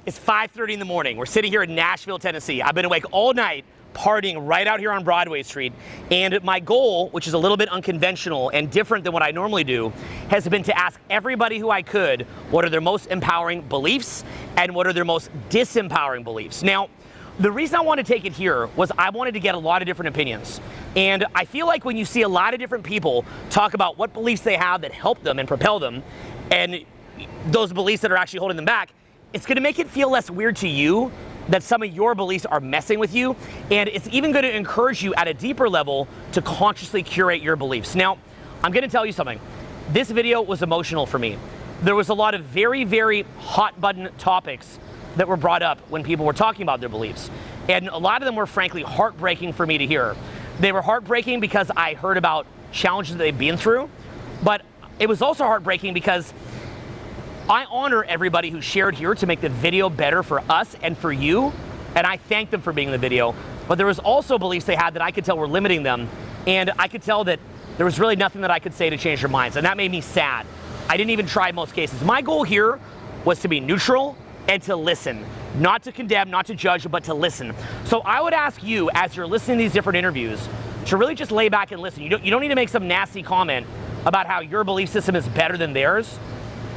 It's 5:30 in the morning. We're sitting here in Nashville, Tennessee. I've been awake all night, partying right out here on Broadway Street. And my goal, which is a little bit unconventional and different than what I normally do, has been to ask everybody who I could what are their most empowering beliefs and what are their most disempowering beliefs. Now, the reason I wanted to take it here was I wanted to get a lot of different opinions. And I feel like when you see a lot of different people talk about what beliefs they have that help them and propel them, and those beliefs that are actually holding them back, it's gonna make it feel less weird to you that some of your beliefs are messing with you, and it's even gonna encourage you at a deeper level to consciously curate your beliefs. Now, I'm gonna tell you something. This video was emotional for me. There was a lot of very, very hot button topics that were brought up when people were talking about their beliefs. And a lot of them were frankly heartbreaking for me to hear. They were heartbreaking because I heard about challenges that they've been through, but it was also heartbreaking because I honor everybody who shared here to make the video better for us and for you, and I thank them for being in the video. But there was also beliefs they had that I could tell were limiting them, and I could tell that there was really nothing that I could say to change their minds, and that made me sad. I didn't even try in most cases. My goal here was to be neutral and to listen, not to condemn, not to judge, but to listen. So I would ask you, as you're listening to these different interviews, to really just lay back and listen. You don't need to make some nasty comment about how your belief system is better than theirs,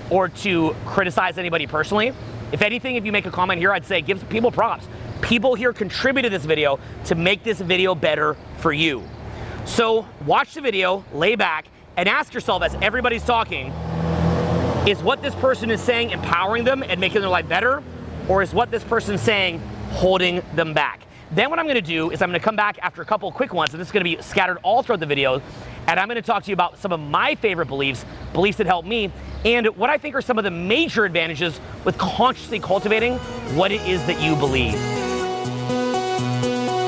or to criticize anybody personally. If anything, if you make a comment here, I'd say give people props. People here contributed to this video to make this video better for you. So watch the video, lay back, and ask yourself as everybody's talking, is what this person is saying empowering them and making their life better, or is what this person's saying holding them back? Then what I'm gonna do is I'm gonna come back after a couple of quick ones, and this is gonna be scattered all throughout the video, and I'm gonna talk to you about some of my favorite beliefs that help me, and what I think are some of the major advantages with consciously cultivating what it is that you believe.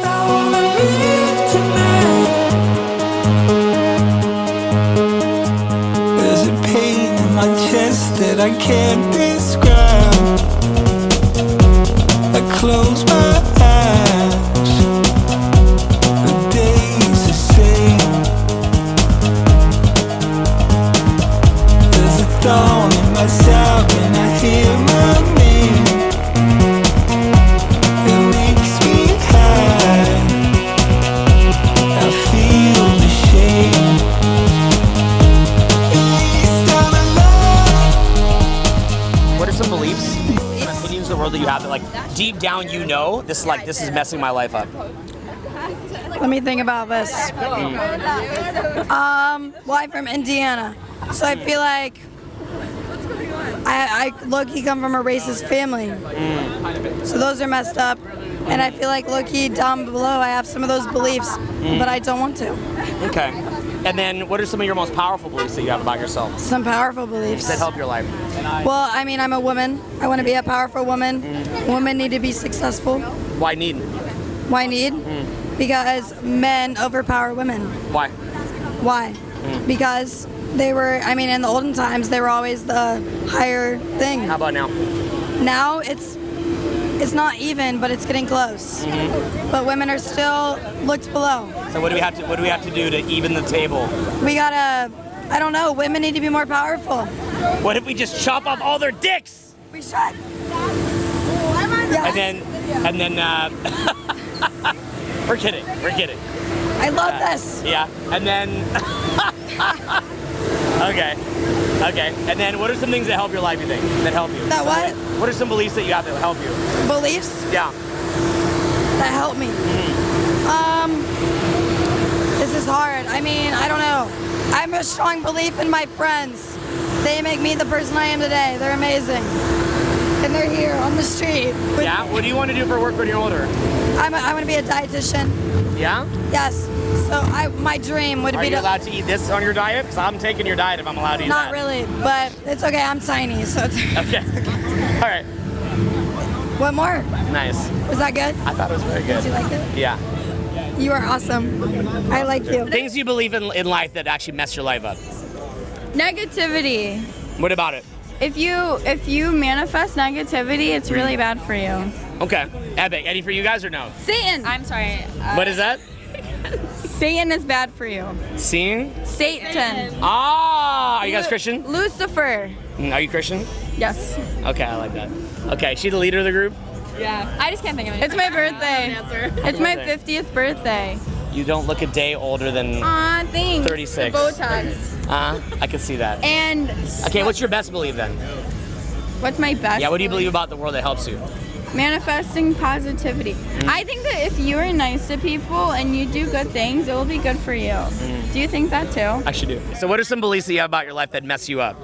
I wanna live tonight. There's a pain in my chest that I can't describe. I close my eyes, the day's the same. There's a thorn in my side when I hear my name. It makes me high. I feel the shame. At least I'm alive. What are some beliefs and opinions of the world that you have that like deep down you know this is messing my life up? Let me think about this. Well, I'm from Indiana, so I feel like I low-key come from a racist family. So those are messed up, and I feel like low-key down below I have some of those beliefs, but I don't want to. Okay. And then what are some of your most powerful beliefs that you have about yourself Some powerful beliefs. that help your life? Well, I mean, I'm a woman. I want to be a powerful woman. Women need to be successful. Why need? Why need? Because men overpower women. Why? Why? Because they were, I mean, in the olden times, they were always the higher thing. How about now? Now it's not even, but it's getting close. But women are still looked below. So what do we have to do to even the table? We gotta, I don't know, women need to be more powerful. What if we just chop off all their dicks? We should. Yes. And then we're kidding. I love this. Yeah. And then Okay. And then what are some things that help your life, you think? That help you? That what? What are some beliefs that you have that help you? Beliefs Yeah. that help me. This is hard. I mean, I don't know. I have a strong belief in my friends. They make me the person I am today. They're amazing. And they're here on the street. Yeah? What do you want to do for work when you're older? I want to be a dietitian. Yeah? Yes. So my dream would Are be you allowed to eat this on your diet? Because I'm taking your diet if I'm allowed to eat Not that. really, but it's okay. I'm tiny, so it's Okay. All right. What more? Nice. Was that good? I thought it was very good. Did you like it? Yeah. You are awesome. I like you. Things you believe in life that actually mess your life up. Negativity. What about it? If you manifest negativity, it's really bad for you. Okay. Epic. Any for you guys or no? Satan. I'm sorry. What is that? Satan is bad for you. Seeing? Satan. Ah, are you guys Christian? Lucifer. Are you Christian? Yes. Okay, I like that. Okay, she the leader of the group? Yeah. I just can't think of it. It's my birthday. It's my 50th birthday. You don't look a day older than Aw, thanks. 36. Botox. I can see that. And Okay, what's your best belief then? what's my best? Yeah, what do you believe about the world that helps you? Manifesting positivity. I think that if you are nice to people and you do good things, it will be good for you. Do you think that too? I should do. So what are some beliefs that you have about your life that mess you up?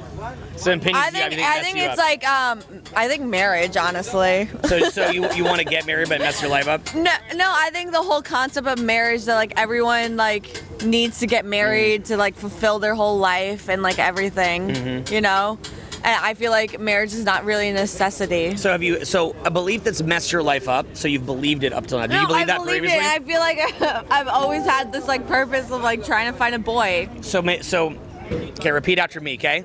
Some opinions you have I think it's like I think marriage, honestly. So you want to get married but mess your life up? No, I think the whole concept of marriage, that like everyone like needs to get married to like fulfill their whole life and like everything, you know. And I feel like marriage is not really a necessity. So a belief that's messed your life up, so you've believed it up till now. Did you believe that previously? I feel like I've always had this like purpose of like trying to find a boy. So okay, repeat after me, okay?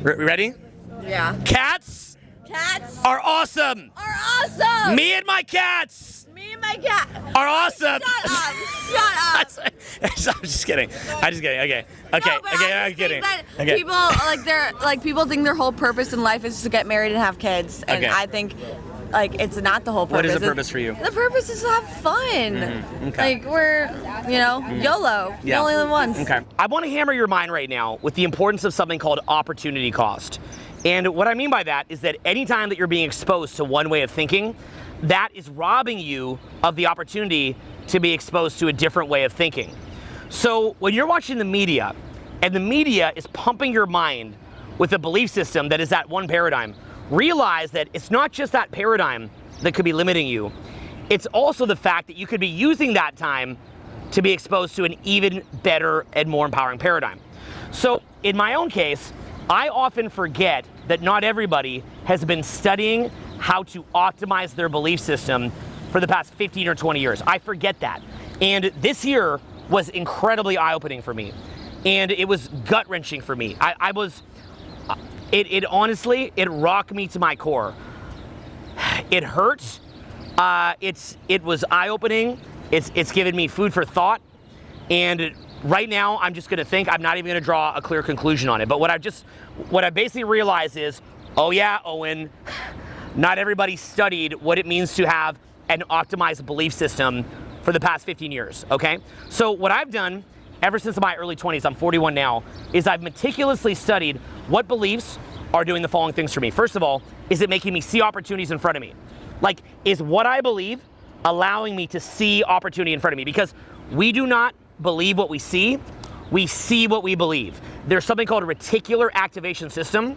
Ready? Yeah. Cats Cats are awesome. are awesome. Me and my cats Me and my cat are awesome. Shut up. I'm just kidding. Okay. No, but I just think that people people think their whole purpose in life is to get married and have kids, and Okay. I think like it's not the whole purpose. What is the purpose for you? The purpose is to have fun. Okay. Like we're, YOLO. You only live once. Okay. I want to hammer your mind right now with the importance of something called opportunity cost. And what I mean by that is that anytime that you're being exposed to one way of thinking, that is robbing you of the opportunity to be exposed to a different way of thinking. So when you're watching the media, and the media is pumping your mind with a belief system that is that one paradigm, realize that it's not just that paradigm that could be limiting you. It's also the fact that you could be using that time to be exposed to an even better and more empowering paradigm. So in my own case, I often forget that not everybody has been studying how to optimize their belief system for the past 15 or 20 years. I forget that. And this year was incredibly eye-opening for me. And it was gut-wrenching for me. It honestly, it rocked me to my core. It hurt. It was eye-opening. It's given me food for thought. And right now, I'm just gonna think. I'm not even gonna draw a clear conclusion on it. But what I basically realized is, oh yeah, Owen, not everybody studied what it means to have an optimized belief system for the past 15 years, okay? So what I've done ever since my early 20s, I'm 41 now, is I've meticulously studied what beliefs are doing the following things for me. First of all, is it making me see opportunities in front of me? Like, is what I believe allowing me to see opportunity in front of me? Because we do not believe what we see what we believe. There's something called a reticular activation system,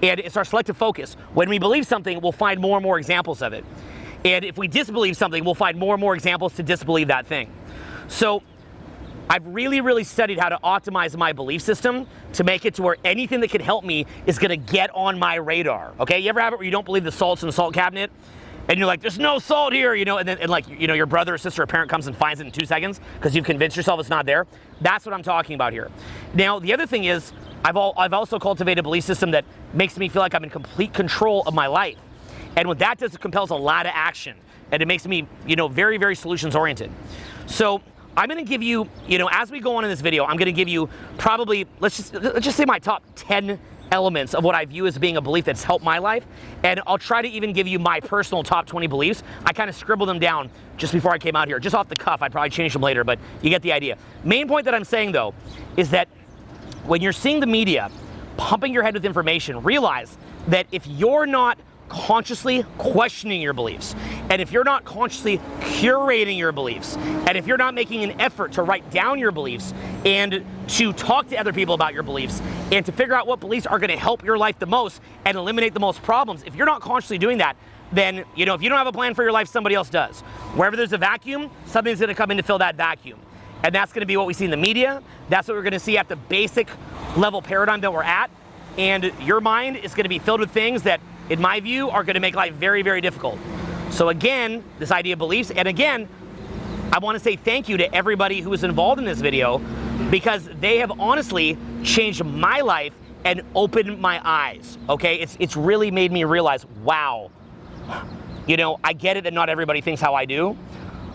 and it's our selective focus. When we believe something, we'll find more and more examples of it. And if we disbelieve something, we'll find more and more examples to disbelieve that thing. So I've really, really studied how to optimize my belief system to make it to where anything that can help me is gonna get on my radar, okay? You ever have it where you don't believe the salt's in the salt cabinet? And you're like, there's no salt here, and then your brother or sister or parent comes and finds it in 2 seconds because you've convinced yourself it's not there. That's what I'm talking about here. Now, the other thing is, I've also cultivated a belief system that makes me feel like I'm in complete control of my life. And what that does, it compels a lot of action. And it makes me, very, very solutions oriented. So I'm gonna give you, as we go on in this video, I'm gonna give you probably, let's just say my top 10 elements of what I view as being a belief that's helped my life. And I'll try to even give you my personal top 20 beliefs. I kind of scribbled them down just before I came out here, just off the cuff. I'd probably change them later, but you get the idea. Main point that I'm saying though, is that when you're seeing the media pumping your head with information, realize that if you're not consciously questioning your beliefs, and if you're not consciously curating your beliefs, and if you're not making an effort to write down your beliefs and to talk to other people about your beliefs and to figure out what beliefs are going to help your life the most and eliminate the most problems, if you're not consciously doing that, then if you don't have a plan for your life, somebody else does. Wherever there's a vacuum, something's going to come in to fill that vacuum. And that's going to be what we see in the media. That's what we're going to see at the basic level paradigm that we're at. And your mind is going to be filled with things that, in my view, are going to make life very, very difficult. So again, this idea of beliefs, and again, I want to say thank you to everybody who was involved in this video, because they have honestly changed my life and opened my eyes, okay? It's really made me realize, wow, I get it that not everybody thinks how I do,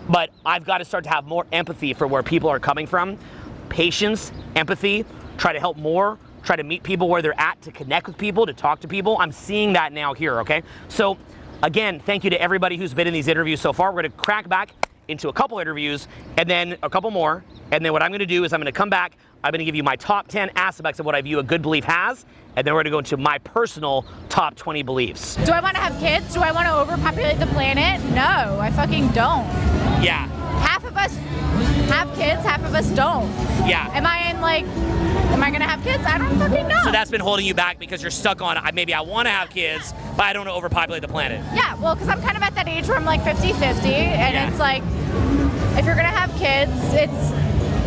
but I've got to start to have more empathy for where people are coming from. Patience, empathy, try to help more, try to meet people where they're at, to connect with people, to talk to people. I'm seeing that now here, okay? So Again, thank you to everybody who's been in these interviews so far. We're going to crack back into a couple interviews and then a couple more. And then what I'm going to do is I'm going to come back. I'm going to give you my top 10 aspects of what I view a good belief has. And then we're going to go into my personal top 20 beliefs. Do I want to have kids? Do I want to overpopulate the planet? No, I fucking don't. Yeah. Half of us have kids, half of us don't. Yeah. Am I gonna have kids? I don't fucking know. So that's been holding you back because you're stuck on, maybe I want to have kids, but I don't want to overpopulate the planet. Yeah, well, because I'm kind of at that age where I'm like 50-50, and it's like, if you're gonna have kids,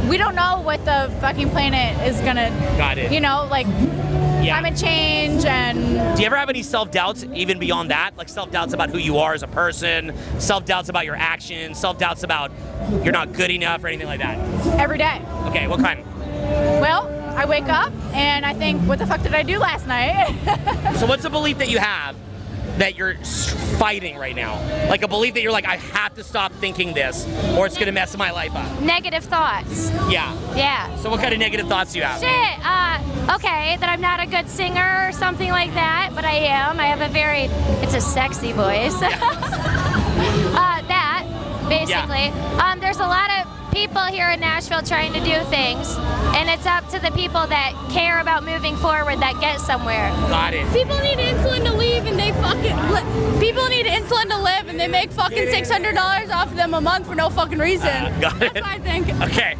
we don't know what the fucking planet is gonna, Got it. you know, like climate change and... Do you ever have any self-doubts even beyond that? Like self-doubts about who you are as a person, self-doubts about your actions, self-doubts about you're not good enough or anything like that? Every day. Okay, what kind? Well, I wake up and I think, what the fuck did I do last night? So what's a belief that you have that you're fighting right now? Like a belief that you're like, I have to stop thinking this or it's gonna mess my life up. Negative thoughts. Yeah. Yeah. So what kind of negative thoughts do you have? Shit, okay, that I'm not a good singer or something like that, but I am. I have it's a sexy voice. That, basically. Yeah. There's a lot of people here in Nashville trying to do things, and it's up to the people that care about moving forward that get somewhere. Got it. People need insulin to leave and they people need insulin to live and they make fucking $600 off of them a month for no fucking reason. Got it. That's what I think. Okay,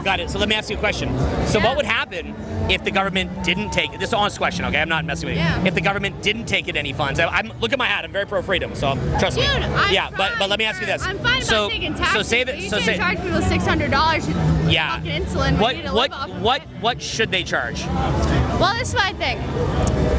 got it. So let me ask you a question. So what would happen if the government didn't take, this is an honest question, okay? I'm not messing with you. Yeah. If the government didn't take in any funds, look at my hat, I'm very pro-freedom, so trust me. Dude, I'm but let me ask you this. I'm fine so, about taking taxes, so say that, but you so can't say, charge people $600 for yeah. fucking insulin. We need to live off of it. What should they charge? Well, this is what I think.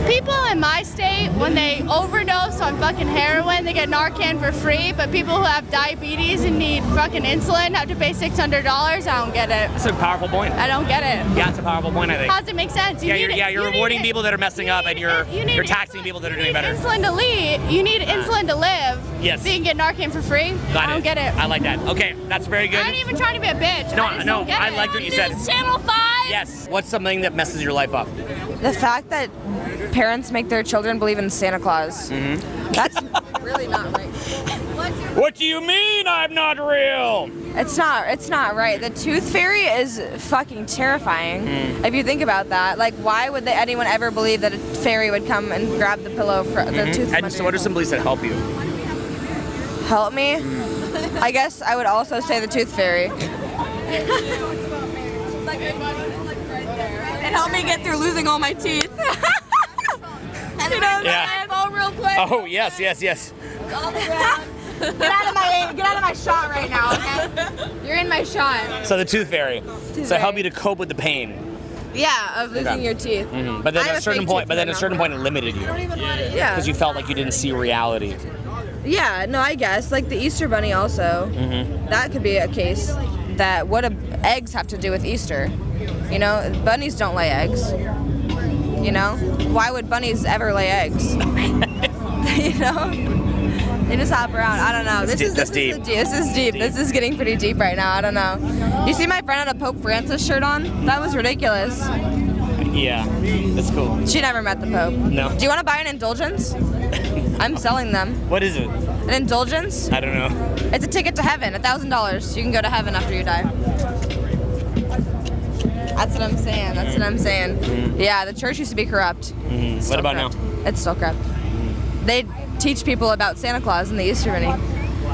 People in my state, when they overdose on fucking heroin, they get Narcan for free, but people who have diabetes and need fucking insulin have to pay $600. I don't get it. That's a powerful point. I don't get it. Yeah, it's a powerful point, I think. How does it make sense? You're rewarding people that are messing up and you're taxing people that are doing better. Insulin to live. You need insulin to live. Yes. So you can get Narcan for free. Got I don't get it. I like that. Okay, that's very good. I ain't even trying to be a bitch. No, I just no, don't get I it. liked what you said. This is Channel 5. Yes. What's something that messes your life up? The fact that parents make their children believe in Santa Claus. Mm-hmm. That's really not right. What do you mean I'm not real? It's not right. The tooth fairy is fucking terrifying. If you think about that, like, why would anyone ever believe that a fairy would come and grab the pillow for the tooth? From And so what are some beliefs that help you? Help me? I guess I would also say the tooth fairy. It helped me get through losing all my teeth. And then Yeah. phone real quick. Oh, yes. Get out of my shot right now, okay? You're in my shot. So the tooth fairy. So help you to cope with the pain. Yeah, of losing your teeth. But then I at have a certain fake point, teeth but then right at a certain now. point it limited you Yeah. because you felt like you didn't see reality. Yeah, no, I guess. Like the Easter Bunny also. That could be a case that eggs have to do with Easter. You know, bunnies don't lay eggs. You know? Why would bunnies ever lay eggs? You know? They just hop around. I don't know. This is deep. This is getting pretty deep right now. I don't know. You see my friend had a Pope Francis shirt on? That was ridiculous. Yeah, that's cool. She never met the Pope. No. Do you want to buy an indulgence? I'm selling them. What is it? An indulgence? I don't know. It's a ticket to heaven, $1,000. You can go to heaven after you die. That's what I'm saying. Yeah, the church used to be corrupt. It's What still about corrupt. now? It's still corrupt. They teach people about Santa Claus and the Easter Bunny.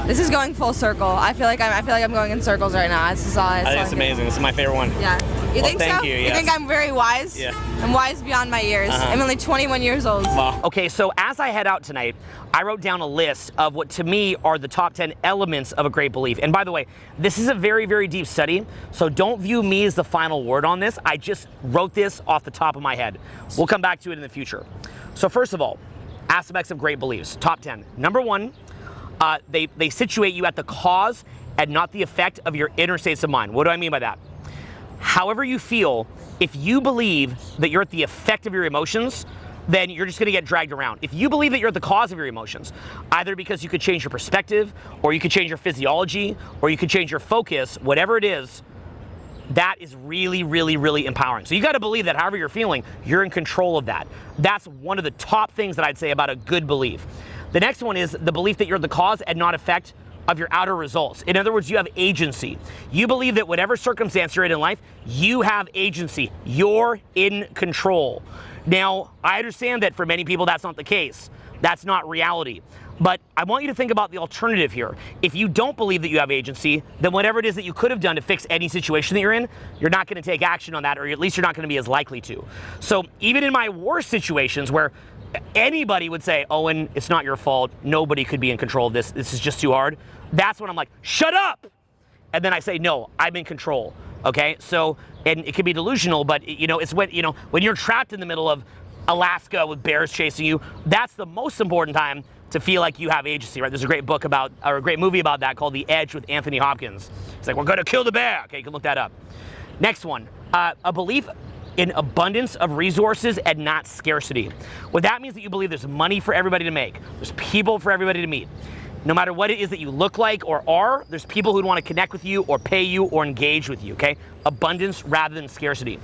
This is going full circle. I feel like I'm going in circles right now. This is all. I think it's amazing. This is my favorite one. Yeah. You think thank so? you, You yes. think I'm very wise? Yeah. I'm wise beyond my years. I'm only 21 years old. Wow. Okay, so as I head out tonight, I wrote down a list of what to me are the top 10 elements of a great belief. And by the way, this is a very, very deep study, so don't view me as the final word on this. I just wrote this off the top of my head. We'll come back to it in the future. So first of all, aspects of great beliefs, top 10. Number one, they situate you at the cause and not the effect of your inner states of mind. What do I mean by that? However you feel, if you believe that you're at the effect of your emotions, then you're just gonna get dragged around. If you believe that you're at the cause of your emotions, either because you could change your perspective, or you could change your physiology, or you could change your focus, whatever it is, that is really, really, really empowering. So you gotta believe that however you're feeling, you're in control of that. That's one of the top things that I'd say about a good belief. The next one is the belief that you're the cause and not effect of your outer results. In other words, you have agency. You believe that whatever circumstance you're in life, you have agency. You're in control. Now, I understand that for many people that's not the case. That's not reality. But I want you to think about the alternative here. If you don't believe that you have agency, then whatever it is that you could have done to fix any situation that you're in, you're not going to take action on that, or at least you're not going to be as likely to. So even in my worst situations where anybody would say, Owen, it's not your fault. Nobody could be in control of this. This is just too hard. That's when I'm like, shut up. And then I say, no, I'm in control. Okay. So, and it can be delusional, but it's when you're trapped in the middle of Alaska with bears chasing you, that's the most important time to feel like you have agency, right? There's a great book about, or a great movie about that called The Edge with Anthony Hopkins. It's like, we're going to kill the bear. Okay. You can look that up. Next one, a belief in abundance of resources and not scarcity. What that means that you believe there's money for everybody to make. There's people for everybody to meet. No matter what it is that you look like or are, there's people who want to connect with you or pay you or engage with you, okay? Abundance rather than scarcity.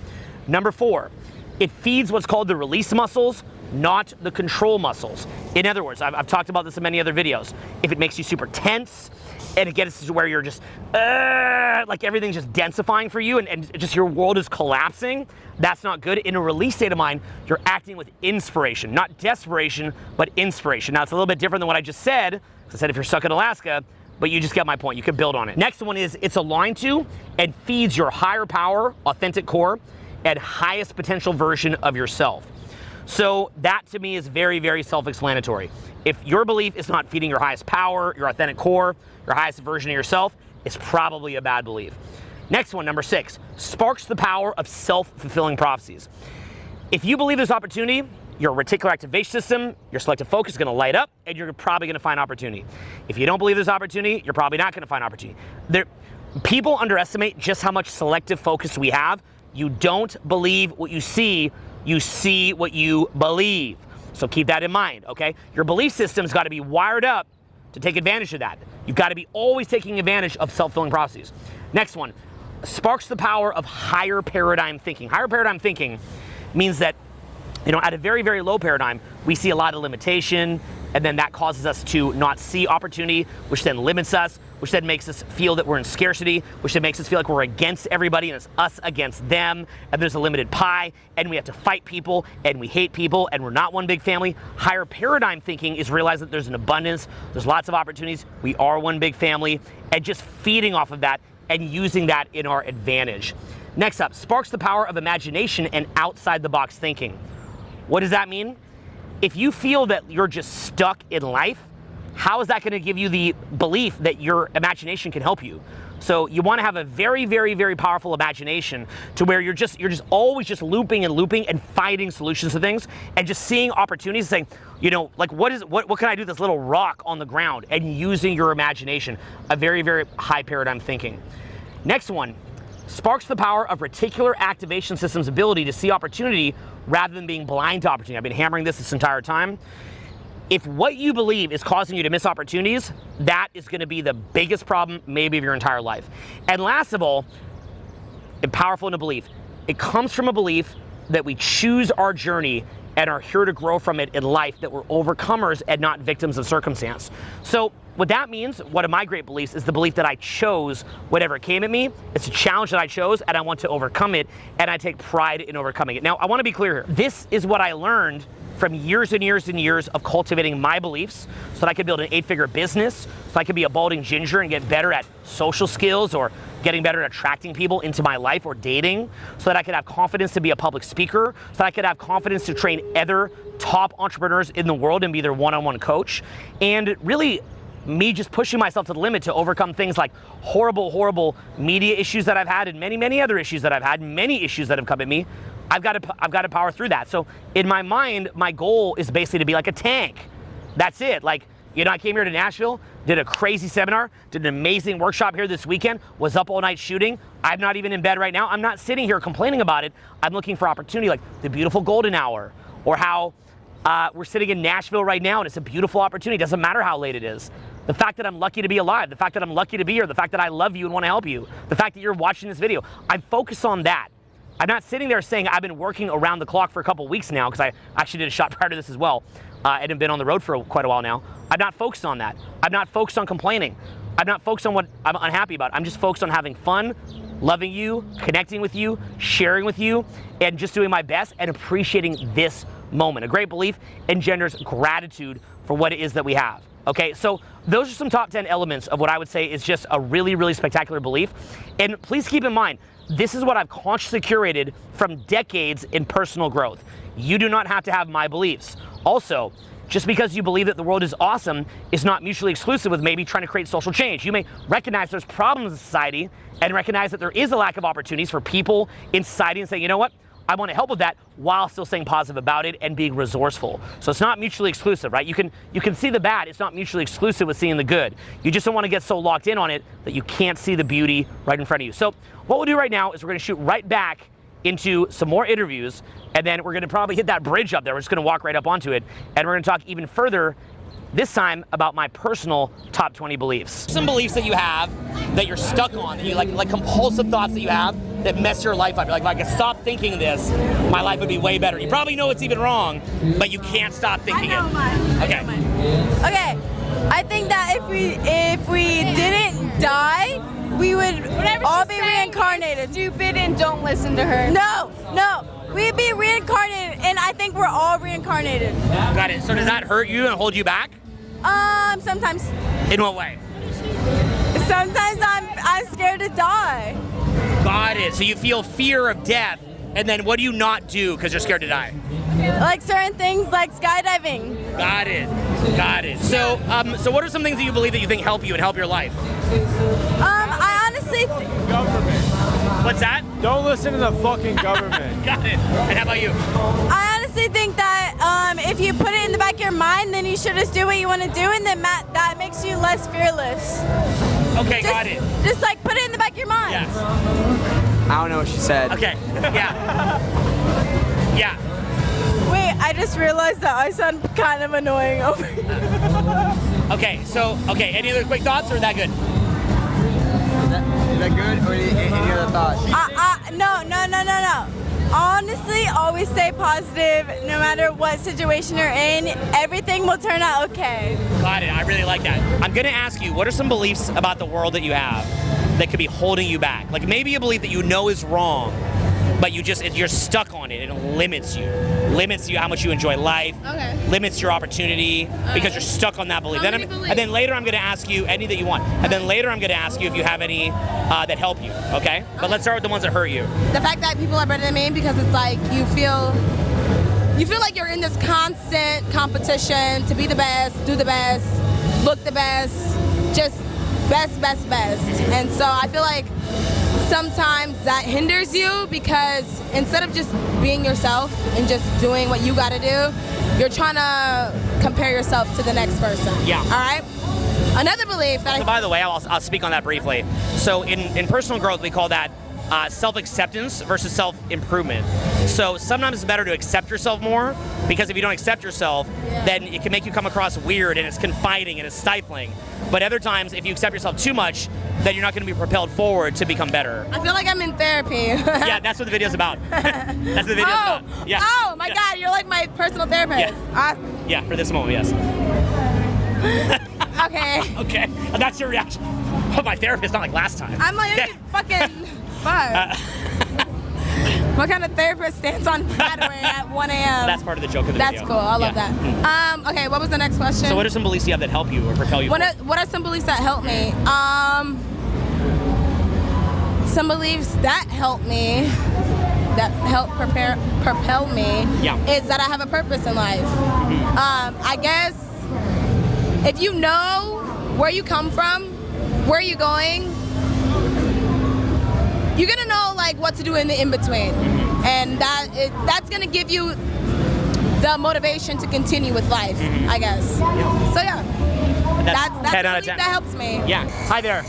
Number 4, it feeds what's called the release muscles, not the control muscles. In other words, I've talked about this in many other videos. If it makes you super tense, and it gets to where you're just, like everything's just densifying for you and just your world is collapsing, that's not good. In a release state of mind, you're acting with inspiration, not desperation, but inspiration. Now, it's a little bit different than what I just said. I said if you're stuck in Alaska, but you just get my point. You can build on it. Next one is it's aligned to and feeds your higher power, authentic core, and highest potential version of yourself. So that to me is very, very self-explanatory. If your belief is not feeding your highest power, your authentic core, your highest version of yourself, it's probably a bad belief. Next one, number 6, sparks the power of self-fulfilling prophecies. If you believe there's opportunity, your reticular activation system, your selective focus is going to light up, and you're probably going to find opportunity. If you don't believe there's opportunity, you're probably not going to find opportunity. People underestimate just how much selective focus we have. You don't believe what you see what you believe. So keep that in mind, okay? Your belief system's got to be wired up to take advantage of that. You've got to be always taking advantage of self-fulfilling prophecies. Next one, sparks the power of higher paradigm thinking. Higher paradigm thinking means that, at a very, very low paradigm, we see a lot of limitation, and then that causes us to not see opportunity, which then limits us, which then makes us feel that we're in scarcity, which then makes us feel like we're against everybody and it's us against them, and there's a limited pie, and we have to fight people, and we hate people, and we're not one big family. Higher paradigm thinking is realize that there's an abundance, there's lots of opportunities, we are one big family, and just feeding off of that and using that in our advantage. Next up, sparks the power of imagination and outside the box thinking. What does that mean? If you feel that you're just stuck in life, how is that going to give you the belief that your imagination can help you? So you want to have a very, very, very powerful imagination to where you're just always just looping and finding solutions to things and just seeing opportunities, saying, what can I do with this little rock on the ground, and using your imagination. A very, very high paradigm thinking. Next one, sparks the power of reticular activation system's ability to see opportunity rather than being blind to opportunity. I've been hammering this entire time. If what you believe is causing you to miss opportunities, that is going to be the biggest problem maybe of your entire life. And last of all, and powerful in a belief, it comes from a belief that we choose our journey and are here to grow from it in life, that we're overcomers and not victims of circumstance. So what that means, one of my great beliefs, is the belief that I chose whatever came at me. It's a challenge that I chose, and I want to overcome it, and I take pride in overcoming it. Now, I want to be clear here. This is what I learned from years and years and years of cultivating my beliefs so that I could build an 8-figure business, so I could be a balding ginger and get better at social skills or getting better at attracting people into my life or dating, so that I could have confidence to be a public speaker, so that I could have confidence to train other top entrepreneurs in the world and be their one-on-one coach. And really, me just pushing myself to the limit to overcome things like horrible media issues that I've had, and many, many other issues that I've had, many issues that have come at me. I've got to power through that. So in my mind, my goal is basically to be like a tank. That's it. I came here to Nashville, did a crazy seminar, did an amazing workshop here this weekend, was up all night shooting. I'm not even in bed right now. I'm not sitting here complaining about it. I'm looking for opportunity, like the beautiful golden hour, or how we're sitting in Nashville right now and it's a beautiful opportunity. Doesn't matter how late it is. The fact that I'm lucky to be alive, the fact that I'm lucky to be here, the fact that I love you and want to help you, the fact that you're watching this video, I'm focused on that. I'm not sitting there saying I've been working around the clock for a couple weeks now, because I actually did a shot prior to this as well. and have been on the road for quite a while now, I'm not focused on that. I'm not focused on complaining. I'm not focused on what I'm unhappy about. I'm just focused on having fun, loving you, connecting with you, sharing with you, and just doing my best and appreciating this moment. A great belief engenders gratitude for what it is that we have. Okay, so those are some top 10 elements of what I would say is just a really, really spectacular belief. And please keep in mind, this is what I've consciously curated from decades in personal growth. You do not have to have my beliefs. Also, just because you believe that the world is awesome is not mutually exclusive with maybe trying to create social change. You may recognize there's problems in society and recognize that there is a lack of opportunities for people in society and say, you know what? I want to help with that while still staying positive about it and being resourceful. So it's not mutually exclusive, right? You can see the bad, it's not mutually exclusive with seeing the good. You just don't want to get so locked in on it that you can't see the beauty right in front of you. So what we'll do right now is we're going to shoot right back into some more interviews, and then we're going to probably hit that bridge up there. We're just going to walk right up onto it, and we're going to talk even further this time about my personal top 20 beliefs. Some beliefs that you have that you're stuck on, that you like compulsive thoughts that you have that mess your life up. You're like, if I could stop thinking this, my life would be way better. You probably know it's even wrong, but you can't stop thinking it. Okay. Okay, I think that if we didn't die, we would all be reincarnated. Stupid and don't listen to her. No, we'd be reincarnated, and I think we're all reincarnated. Got it. So does that hurt you and hold you back? Sometimes. In what way? Sometimes I'm scared to die. Got it. So you feel fear of death, and then what do you not do because you're scared to die? Like certain things, like skydiving. Got it. So, so what are some things that you believe that you think help you and help your life? I honestly. Government. What's that? Don't listen to the fucking government. Got it. And how about you? I honestly think that if you put it in the back of your mind, then you should just do what you want to do, and then that makes you less fearless. Okay, got it. Just like put it in the back of your mind. Yes. I don't know what she said. Okay. Yeah. Yeah. Wait, I just realized that I sound kind of annoying over here. Okay. So, any other quick thoughts, or is that good? Is that good, or any other thoughts? No. Honestly, always stay positive no matter what situation you're in. Everything will turn out okay. Got it. I really like that. I'm going to ask you, what are some beliefs about the world that you have that could be holding you back? Like maybe a belief that you know is wrong, but you're stuck on it and it limits you how much you enjoy life, limits your opportunity because you're stuck on that belief. And then later I'm going to ask you any that you want. And then later I'm going to ask you if you have any that help you, okay? But let's start with the ones that hurt you. The fact that people are better than me, because it's like you feel like you're in this constant competition to be the best, do the best, look the best, just best. And so I feel like sometimes that hinders you, because instead of just being yourself and just doing what you gotta do, you're trying to compare yourself to the next person. Yeah. All right? Another belief that So by the way, I'll speak on that briefly. So in personal growth, we call that self-acceptance versus self-improvement. So sometimes it's better to accept yourself more, because if you don't accept yourself, then it can make you come across weird and it's confining and it's stifling. But other times, if you accept yourself too much, then you're not going to be propelled forward to become better. I feel like I'm in therapy. Yeah, that's what the video's about. That's what the video's about. Yeah. Oh my God, you're like my personal therapist. Yeah, for this moment, yes. Okay. Okay, and that's your reaction. Oh, my therapist, not like last time. I'm like, fucking fuck. What kind of therapist stands on Broadway at 1 a.m.? That's part of the joke of the That's video. cool. I love that. Okay, what was the next question? So what are some beliefs you have that help you or propel you forward? What are some beliefs that help me? Some beliefs that help me, that help propel me, is that I have a purpose in life. I guess if you know where you come from, where you're going, you're gonna know like what to do in the in-between, and that's gonna give you the motivation to continue with life, I guess. So yeah, that's 10 out of 10. That helps me. Yeah. Hi there.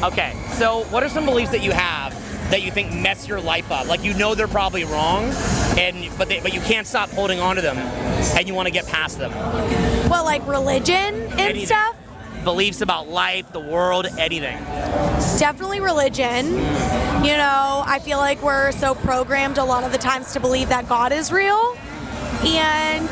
Okay. So what are some beliefs that you have that you think mess your life up? Like you know they're probably wrong, but you can't stop holding on to them, and you want to get past them. Well, like religion and Anything. stuff? Beliefs about life, the world, anything. Definitely religion. You know, I feel like we're so programmed a lot of the times to believe that God is real. And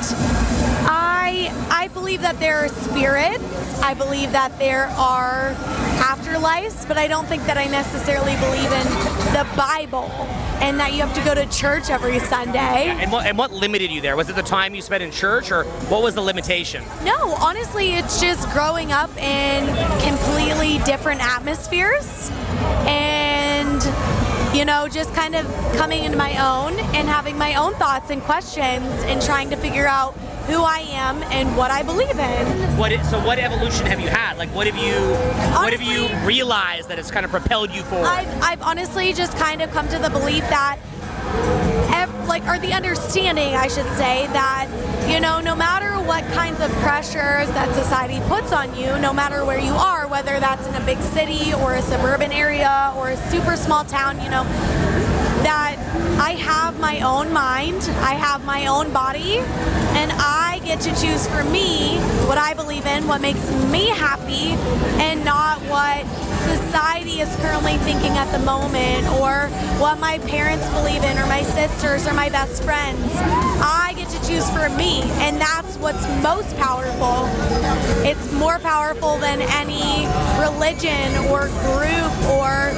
I believe that there are spirits. I believe that there are afterlives, but I don't think that I necessarily believe in the Bible and that you have to go to church every Sunday. And what limited you there? Was it the time you spent in church, or what was the limitation? No, honestly, it's just growing up in completely different atmospheres and, you know, just kind of coming into my own and having my own thoughts and questions and trying to figure out who I am and what I believe in. So what evolution have you had? Like, what have you realized that has kind of propelled you forward? I've honestly just kind of come to the belief that, or the understanding, I should say, that, you know, no matter what kinds of pressures that society puts on you, no matter where you are, whether that's in a big city or a suburban area or a super small town, you know, that I have my own mind, I have my own body, and I get to choose for me what I believe in, what makes me happy, and not what society is currently thinking at the moment, or what my parents believe in, or my sisters, or my best friends. I get to choose for me, and that's what's most powerful. It's more powerful than any religion or group or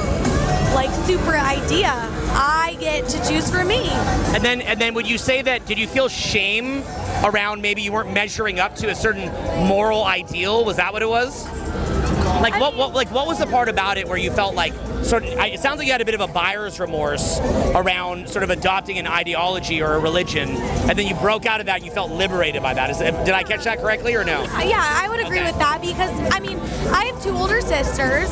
like super idea. I get to choose for me. And then would you say that, did you feel shame around maybe you weren't measuring up to a certain moral ideal? Was that what it was? Like what was the part about it where you felt like it sounds like you had a bit of a buyer's remorse around sort of adopting an ideology or a religion, and then you broke out of that and you felt liberated by that. Did I catch that correctly or no? Yeah, I would agree with that because, I mean, I have two older sisters,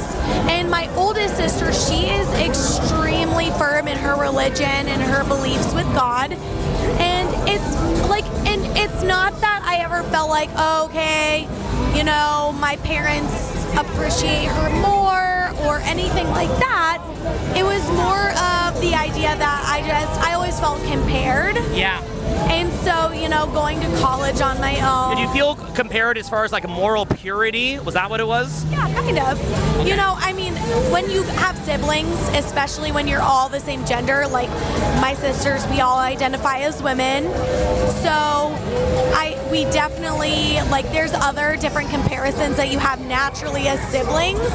and my oldest sister, she is extremely firm in her religion and her beliefs with God. And it's not that I ever felt like, oh, okay, you know, my parents appreciate her more or anything like that. It was more of the idea that I always felt compared. Yeah. And so, you know, going to college on my own. Did you feel compared as far as like moral purity? Was that what it was? Yeah, kind of. Okay. You know, I mean, when you have siblings, especially when you're all the same gender, like my sisters, we all identify as women. So we definitely, like, there's other different comparisons that you have naturally as siblings.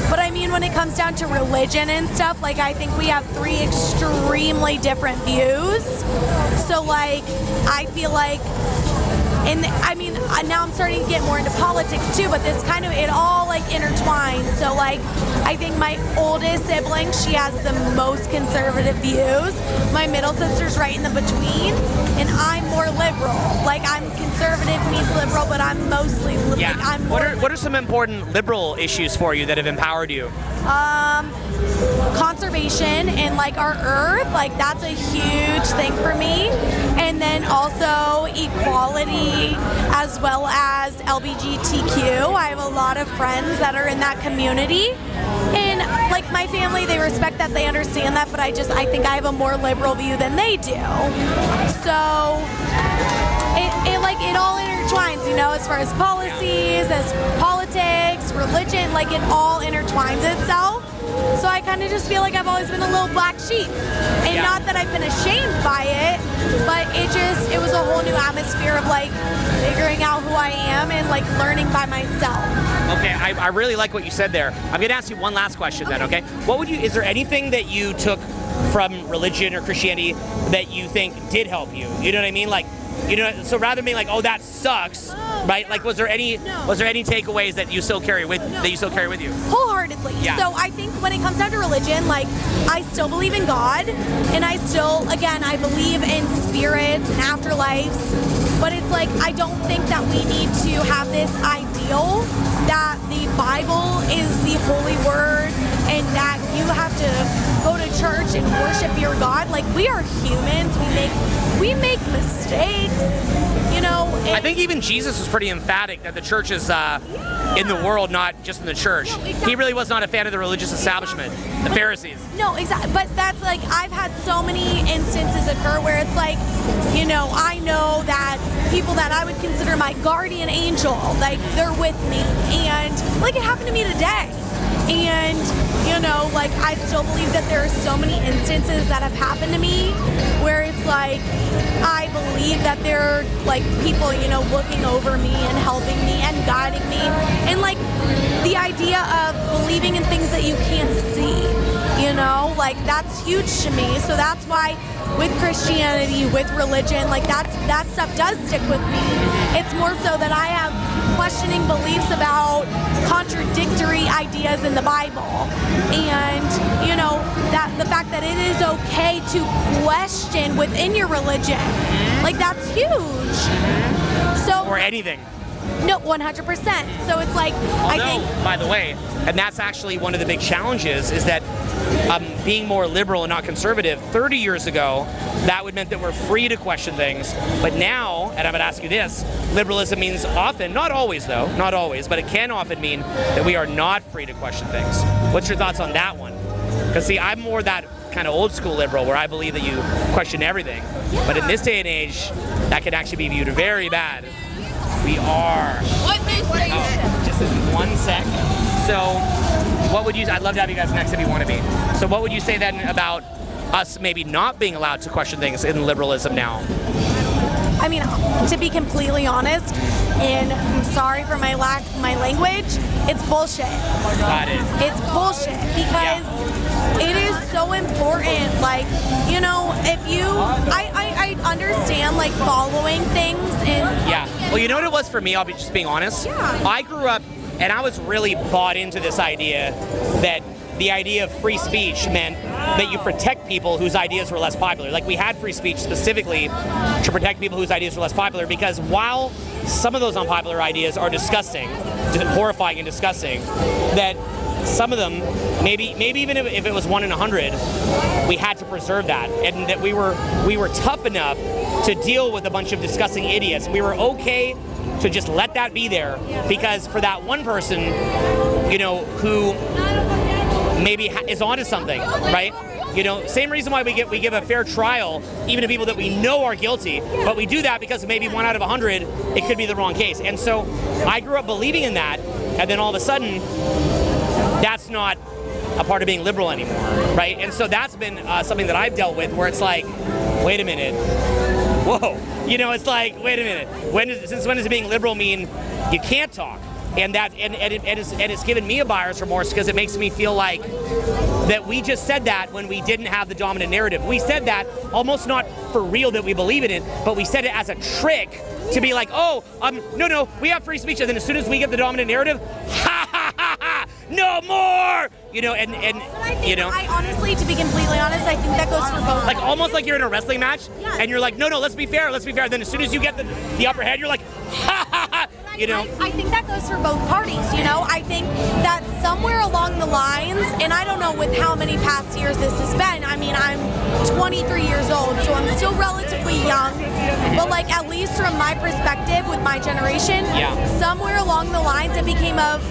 But I mean, when it comes down to religion and stuff, like, I think we have three extremely different views. So, like, I feel like, now I'm starting to get more into politics too, but this kind of, it all like intertwines. So like, I think my oldest sibling, she has the most conservative views. My middle sister's right in the between, and I'm more liberal. Like, I'm conservative means liberal, but I'm mostly liberal. Yeah. Like, what are some important liberal issues for you that have empowered you? Conservation and like our earth, like that's a huge thing for me. And then also equality as well as LGBTQ. I have a lot of friends that are in that community. And like my family, they respect that, they understand that, but I think I have a more liberal view than they do. So it all intertwines, you know, as far as policies, as politics, religion, like it all intertwines itself. So I kind of just feel like I've always been a little black sheep. And not that I've been ashamed by it, but it was a whole new atmosphere of like figuring out who I am and like learning by myself. Okay, I really like what you said there. I'm gonna ask you one last question then, okay? Is there anything that you took from religion or Christianity that you think did help you? You know what I mean? Like, you know, so rather than being like, oh, that sucks, right? Like, was there any takeaways that you still carry with you? Wholeheartedly. Yeah. So I think when it comes down to religion, like, I still believe in God, and I still, again, I believe in spirits and afterlives, but it's like, I don't think that we need to have this ideal that the Bible is the holy word and that you have to go to church and worship your God. Like, we are humans, we make mistakes, you know. I think even Jesus was pretty emphatic that the church is in the world, not just in the church. No, exactly. He really was not a fan of the religious establishment, the Pharisees. No, exactly. But that's like, I've had so many instances occur where it's like, you know, I know that people that I would consider my guardian angel, like, they're with me. And like, it happened to me today. And, you know, like, I still believe that there are so many instances that have happened to me where it's like, I believe that there are, like, people, you know, looking over me and helping me and guiding me. And, like, the idea of believing in things that you can't see, you know, like, that's huge to me. So that's why with Christianity, with religion, like, that stuff does stick with me. It's more so that I have questioning beliefs about contradictory ideas in the Bible, and you know, that the fact that it is okay to question within your religion, like, that's huge. So, or anything. No, 100%. So it's like, I think, by the way, and that's actually one of the big challenges, is that being more liberal and not conservative 30 years ago, that would mean that we're free to question things. But now, and I'm going to ask you this, liberalism means often, not always though, not always, but it can often mean that we are not free to question things. What's your thoughts on that one? Because see, I'm more that kind of old school liberal where I believe that you question everything. But in this day and age, that can actually be viewed very bad. We are. What do you say? Just in one sec. So, what would you? I'd love to have you guys next if you want to be. So, what would you say then about us maybe not being allowed to question things in liberalism now? I mean, to be completely honest, and I'm sorry for my language, it's bullshit. Got it. It's bullshit because it is so important. Like, you know, if you, I understand like following things and. Yeah. Well, you know what it was for me? I'll be just being honest. Yeah. I grew up, and I was really bought into this idea that the idea of free speech meant that you protect people whose ideas were less popular. Like, we had free speech specifically to protect people whose ideas were less popular, because while some of those unpopular ideas are disgusting, horrifying and disgusting, that some of them, maybe even if it was 1 in 100, we had to preserve that, and that we were tough enough to deal with a bunch of disgusting idiots. We were okay to just let that be there, because for that one person, you know, who maybe is onto something, right? You know, same reason why we give a fair trial even to people that we know are guilty, but we do that because maybe 1 out of 100, it could be the wrong case. And so I grew up believing in that, and then all of a sudden, that's not a part of being liberal anymore, right? And so that's been something that I've dealt with, where it's like, wait a minute, whoa, you know, it's like, wait a minute, since when does being liberal mean you can't talk? And it's given me a buyer's remorse, because it makes me feel like that we just said that when we didn't have the dominant narrative. We said that almost not for real that we believe in it, but we said it as a trick to be like, oh, no, we have free speech, and then as soon as we get the dominant narrative, ha ha ha ha, no more, you know, and you know. I honestly, to be completely honest, I think that goes for both. Like, almost like you're in a wrestling match, and you're like, no, let's be fair. Then as soon as you get the upper hand, you're like, ha ha ha. You know? I think that goes for both parties, you know? I think that somewhere along the lines, and I don't know with how many past years this has been, I mean, I'm 23 years old, so I'm still relatively young, but like, at least from my perspective with my generation, somewhere along the lines it became a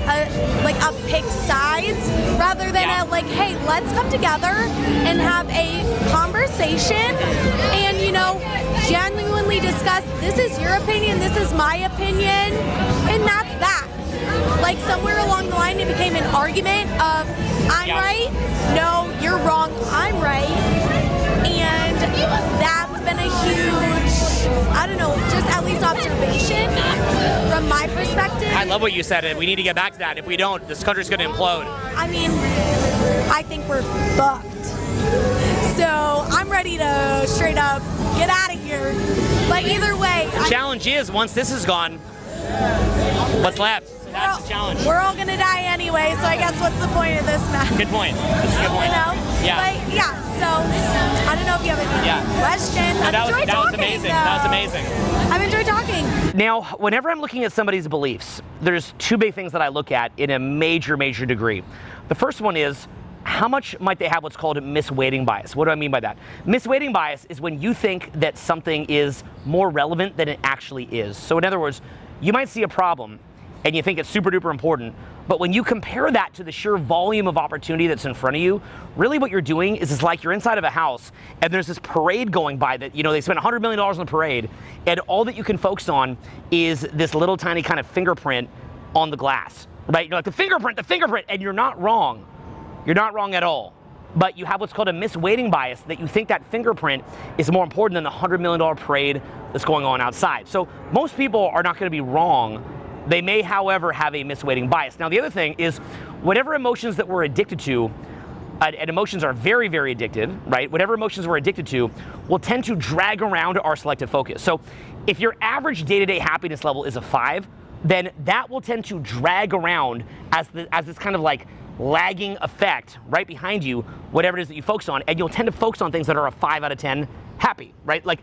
pick sides rather than a like, hey, let's come together and have a conversation and, you know, genuinely discuss, this is your opinion, this is my opinion, and that's that. Like, somewhere along the line it became an argument of, I'm right, no, you're wrong, I'm right, and that's been a huge, I don't know, just at least observation from my perspective. I love what you said, and we need to get back to that. If we don't, this country's going to implode. I mean, I think we're fucked. So I'm ready to straight up get out of here. But either way, the challenge is, once this is gone, what's left? That's the challenge. We're all gonna die anyway, so I guess what's the point of this match? Good point. That's a good point. You know? Yeah. But yeah, so I don't know if you have any questions. No, I've enjoyed that was talking, amazing. though. That was amazing. I've enjoyed talking. Now, whenever I'm looking at somebody's beliefs, there's two big things that I look at in a major degree. The first one is, how much might they have what's called misweighting bias? What do I mean by that? Misweighting bias is when you think that something is more relevant than it actually is. So in other words, you might see a problem and you think it's super duper important, but when you compare that to the sheer volume of opportunity that's in front of you, really what you're doing is it's like you're inside of a house and there's this parade going by that, you know, they spent $100 million on the parade, and all that you can focus on is this little tiny kind of fingerprint on the glass. right? You're like, the fingerprint, and you're not wrong. You're not wrong at all. But you have what's called a misweighting bias, that you think that fingerprint is more important than the $100 million parade that's going on outside. So most people are not going to be wrong. They may, however, have a misweighting bias. Now, the other thing is, whatever emotions that we're addicted to, and emotions are very, very addictive, right? Whatever emotions we're addicted to will tend to drag around our selective focus. So if your average day-to-day happiness level is a 5, then that will tend to drag around as this kind of like lagging effect right behind you, whatever it is that you focus on, and you'll tend to focus on things that are a 5 out of 10 happy, right? Like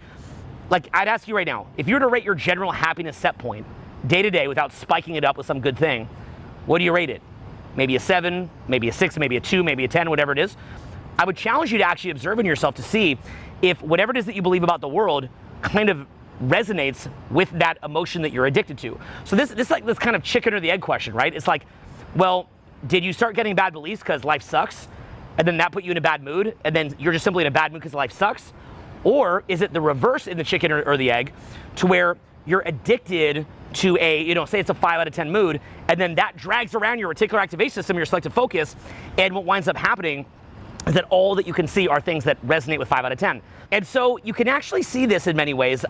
I'd ask you right now, if you were to rate your general happiness set point day to day without spiking it up with some good thing, what do you rate it? Maybe a 7, maybe a 6, maybe a 2, maybe a 10, whatever it is. I would challenge you to actually observe in yourself to see if whatever it is that you believe about the world kind of resonates with that emotion that you're addicted to. So this is like this kind of chicken or the egg question, right? It's like, well, did you start getting bad beliefs because life sucks, and then that put you in a bad mood, and then you're just simply in a bad mood because life sucks? Or is it the reverse in the chicken or the egg, to where you're addicted to a, say it's a 5 out of 10 mood, and then that drags around your reticular activation system, your selective focus, and what winds up happening is that all that you can see are things that resonate with 5 out of 10. And so you can actually see this in many ways.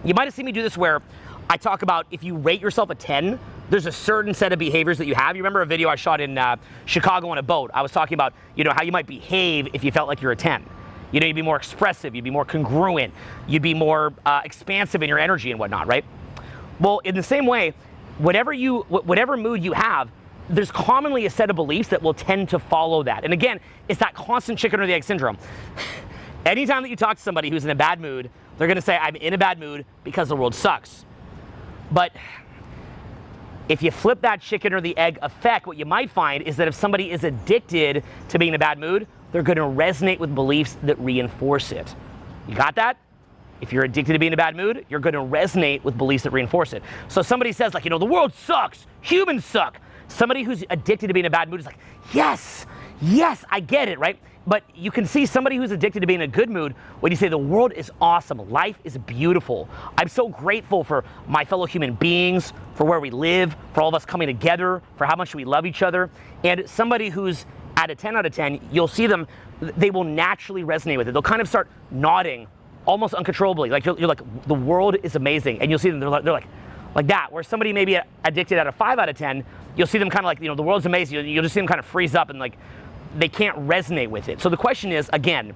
You might have seen me do this where I talk about if you rate yourself a 10, there's a certain set of behaviors that you have. You remember a video I shot in Chicago on a boat? I was talking about, how you might behave if you felt like you're a 10. You'd be more expressive, you'd be more congruent, you'd be more expansive in your energy and whatnot, right? Well, in the same way, whatever mood you have, there's commonly a set of beliefs that will tend to follow that. And again, it's that constant chicken or the egg syndrome. Anytime that you talk to somebody who's in a bad mood, they're gonna say, I'm in a bad mood because the world sucks. But if you flip that chicken or the egg effect, what you might find is that if somebody is addicted to being in a bad mood, they're gonna resonate with beliefs that reinforce it. You got that? If you're addicted to being in a bad mood, you're gonna resonate with beliefs that reinforce it. So somebody says like, the world sucks, humans suck. Somebody who's addicted to being in a bad mood is like, yes, I get it, right? But you can see somebody who's addicted to being in a good mood when you say the world is awesome, life is beautiful. I'm so grateful for my fellow human beings, for where we live, for all of us coming together, for how much we love each other. And somebody who's at a 10 out of 10, you'll see them, they will naturally resonate with it. They'll kind of start nodding almost uncontrollably. Like you're like, the world is amazing. And you'll see them, they're like that. Where somebody may be addicted at a 5 out of 10, you'll see them kind of like, the world's amazing. You'll just see them kind of freeze up and like, they can't resonate with it. So the question is, again,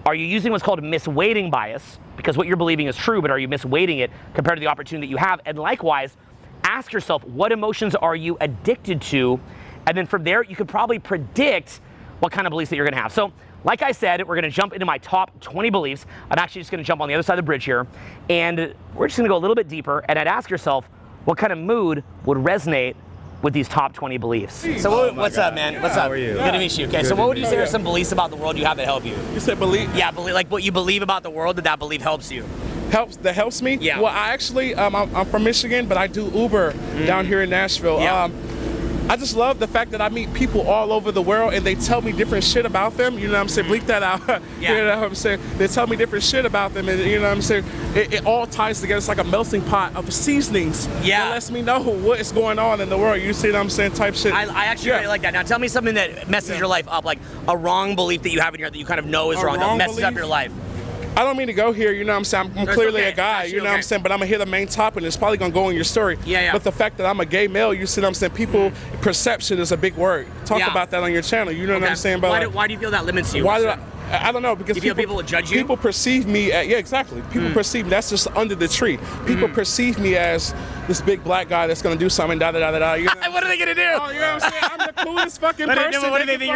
are you using what's called a misweighting bias? Because what you're believing is true, but are you misweighting it compared to the opportunity that you have? And likewise, ask yourself, what emotions are you addicted to? And then from there, you could probably predict what kind of beliefs that you're gonna have. So like I said, we're gonna jump into my top 20 beliefs. I'm actually just gonna jump on the other side of the bridge here. And we're just gonna go a little bit deeper, and I'd ask yourself, what kind of mood would resonate with these top 20 beliefs? So what's up, man? What's up? How are you? Good to meet you. Okay, so what would you say are some beliefs about the world you have that help you? You said belief? Yeah, like what you believe about the world, that belief helps you. That helps me? Yeah. Well, I actually, I'm from Michigan, but I do Uber down here in Nashville. Yeah. I just love the fact that I meet people all over the world and they tell me different shit about them. You know what I'm saying? Bleep that out. Yeah. You know what I'm saying? They tell me different shit about them, and you know what I'm saying? It all ties together. It's like a melting pot of seasonings. Yeah. It lets me know what is going on in the world. You see what I'm saying? Type shit. I actually really like that. Now tell me something that messes your life up, like a wrong belief that you have in your head that you kind of know is wrong, that messes up your life. I don't mean to go here, you know what I'm saying? I'm clearly okay. a guy, Actually, you know what I'm saying? But I'm gonna hit the main topic, and it's probably gonna go in your story. Yeah. But the fact that I'm a gay male, you see what I'm saying? People, perception is a big word. Talk about that on your channel, you know what I'm saying? But why do you feel that limits you? Why did I don't know, because you feel people will judge you? People perceive me as, yeah, exactly. People perceive me, that's just under the tree. People perceive me as this big black guy that's gonna do something, You know what are they gonna do? Oh, you know what I'm saying? I'm the coolest fucking person. What do they think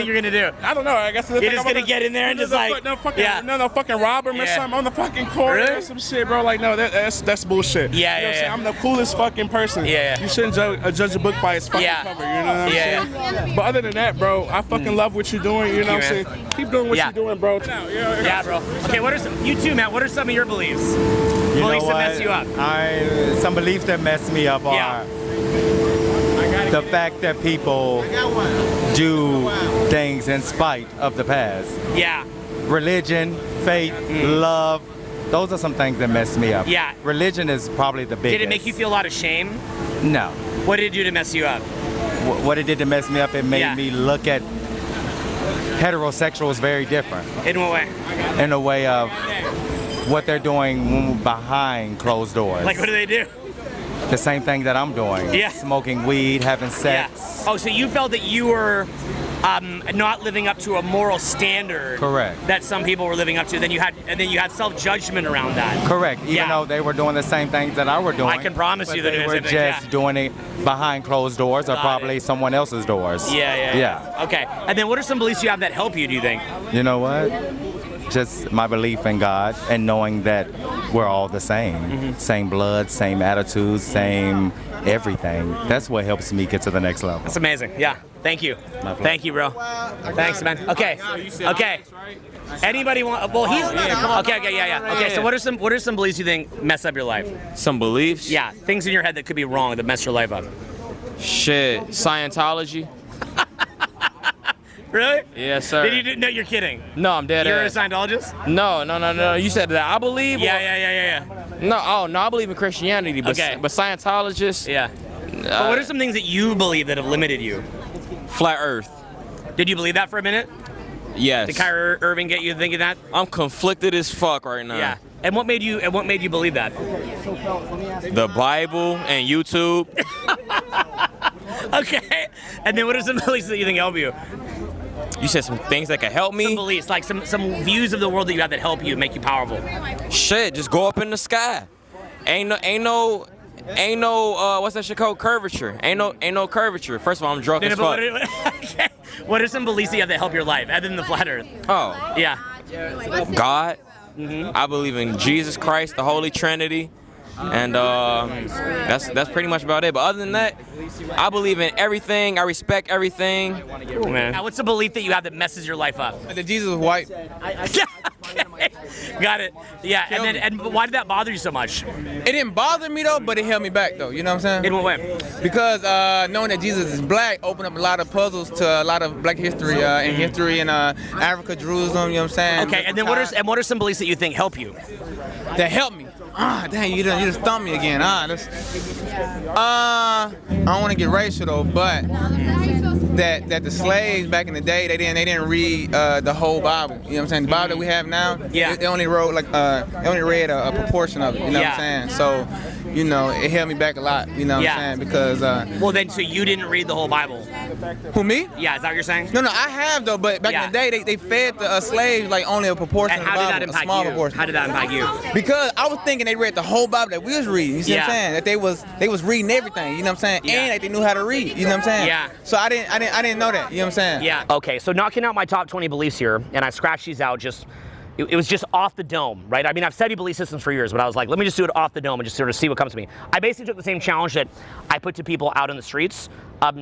you're gonna do? I don't know. I guess you're just gonna get in there and just like fucking rob him or something on the fucking corner or some shit, bro. Like, no, that's bullshit. You know what I'm saying? I'm the coolest fucking person. You shouldn't judge a book by its fucking cover. You know what I'm saying? But other than that, bro, I fucking love what you're doing. You know what I'm saying? Keep doing what you're doing, bro. Yeah, bro. Okay, you too, Matt? What are some of your beliefs? You beliefs know that mess you up? Some beliefs that mess me up are the fact that people do things in spite of the past. Yeah. Religion, faith, love, those are some things that mess me up. Yeah. Religion is probably the biggest. Did it make you feel a lot of shame? No. What did it do to mess you up? What it did to mess me up, it made me look at heterosexuals very different. In what way? In a way of what they're doing behind closed doors. Like, what do they do? The same thing that I'm doing. Yeah. Smoking weed, having sex. Yeah. Oh, so you felt that you were not living up to a moral standard. Correct. That some people were living up to. Then you had self-judgment around that. Correct. Even though they were doing the same things that I were doing. I can promise you that they it were isn't. just doing it behind closed doors or probably someone else's doors. Yeah. Okay. And then what are some beliefs you have that help you, do you think? You know what? Just my belief in God and knowing that we're all the same. Same blood, same attitudes, same everything. That's what helps me get to the next level. That's amazing. Yeah. Thank you. Thank you, bro. Thanks, man. Okay. Okay. Anybody want? Well, he's okay. Yeah. Okay. So what are some beliefs you think mess up your life? Some beliefs? Yeah. Things in your head that could be wrong that mess your life up. Shit. Scientology. Really? Yes, sir. No, you're kidding. No, I'm dead You're ass. a Scientologist? No. You said that I believe? Yeah. No, I believe in Christianity, but Scientologists. Yeah. But what are some things that you believe that have limited you? Flat Earth. Did you believe that for a minute? Yes. Did Kyrie Irving get you thinking that? I'm conflicted as fuck right now. Yeah. And what made you believe that? The Bible and YouTube. Okay. And then what are some beliefs that you think help you? You said some things that can help me? Some beliefs, like some views of the world that you have that help you, make you powerful. Shit, just go up in the sky. Ain't no what's that shit called? Curvature. Ain't no curvature. First of all, I'm drunk as fuck. Okay. What are some beliefs that you have that help your life, other than the flat earth? Oh. Yeah. God. I believe in Jesus Christ, the Holy Trinity. And that's pretty much about it. But other than that, I believe in everything. I respect everything. Cool, man. Now, what's a belief that you have that messes your life up? That Jesus was white. Okay. Got it. Yeah. And why did that bother you so much? It didn't bother me though, but it held me back though. You know what I'm saying? In what way? Because knowing that Jesus is black opened up a lot of puzzles to a lot of black history and history in Africa, Jerusalem. You know what I'm saying? Okay. And then what are some beliefs that you think help you? That help me. Dang, you just stumped me again. I don't want to get racial though, but that the slaves back in the day they didn't read the whole Bible. You know what I'm saying? The Bible that we have now, they only wrote they only read a proportion of it. You know what I'm saying? So, you know, it held me back a lot. You know what I'm saying? Because well, then so you didn't read the whole Bible. Who, me? Yeah, is that what you're saying? No, I have though, but back in the day they fed the slaves like only a proportion and of the Bible, a small you? proportion. How did that impact you? Because I was thinking they read the whole Bible that we was reading. You see what I'm saying? That they was reading everything. You know what I'm saying? And that they knew how to read. You know what I'm saying? Yeah. So I didn't know that. You know what I'm saying? Yeah. Okay, so knocking out my top 20 beliefs here, and I scratched these out just. It was just off the dome, right? I mean, I've studied belief systems for years, but I was like, let me just do it off the dome and just sort of see what comes to me. I basically took the same challenge that I put to people out in the streets,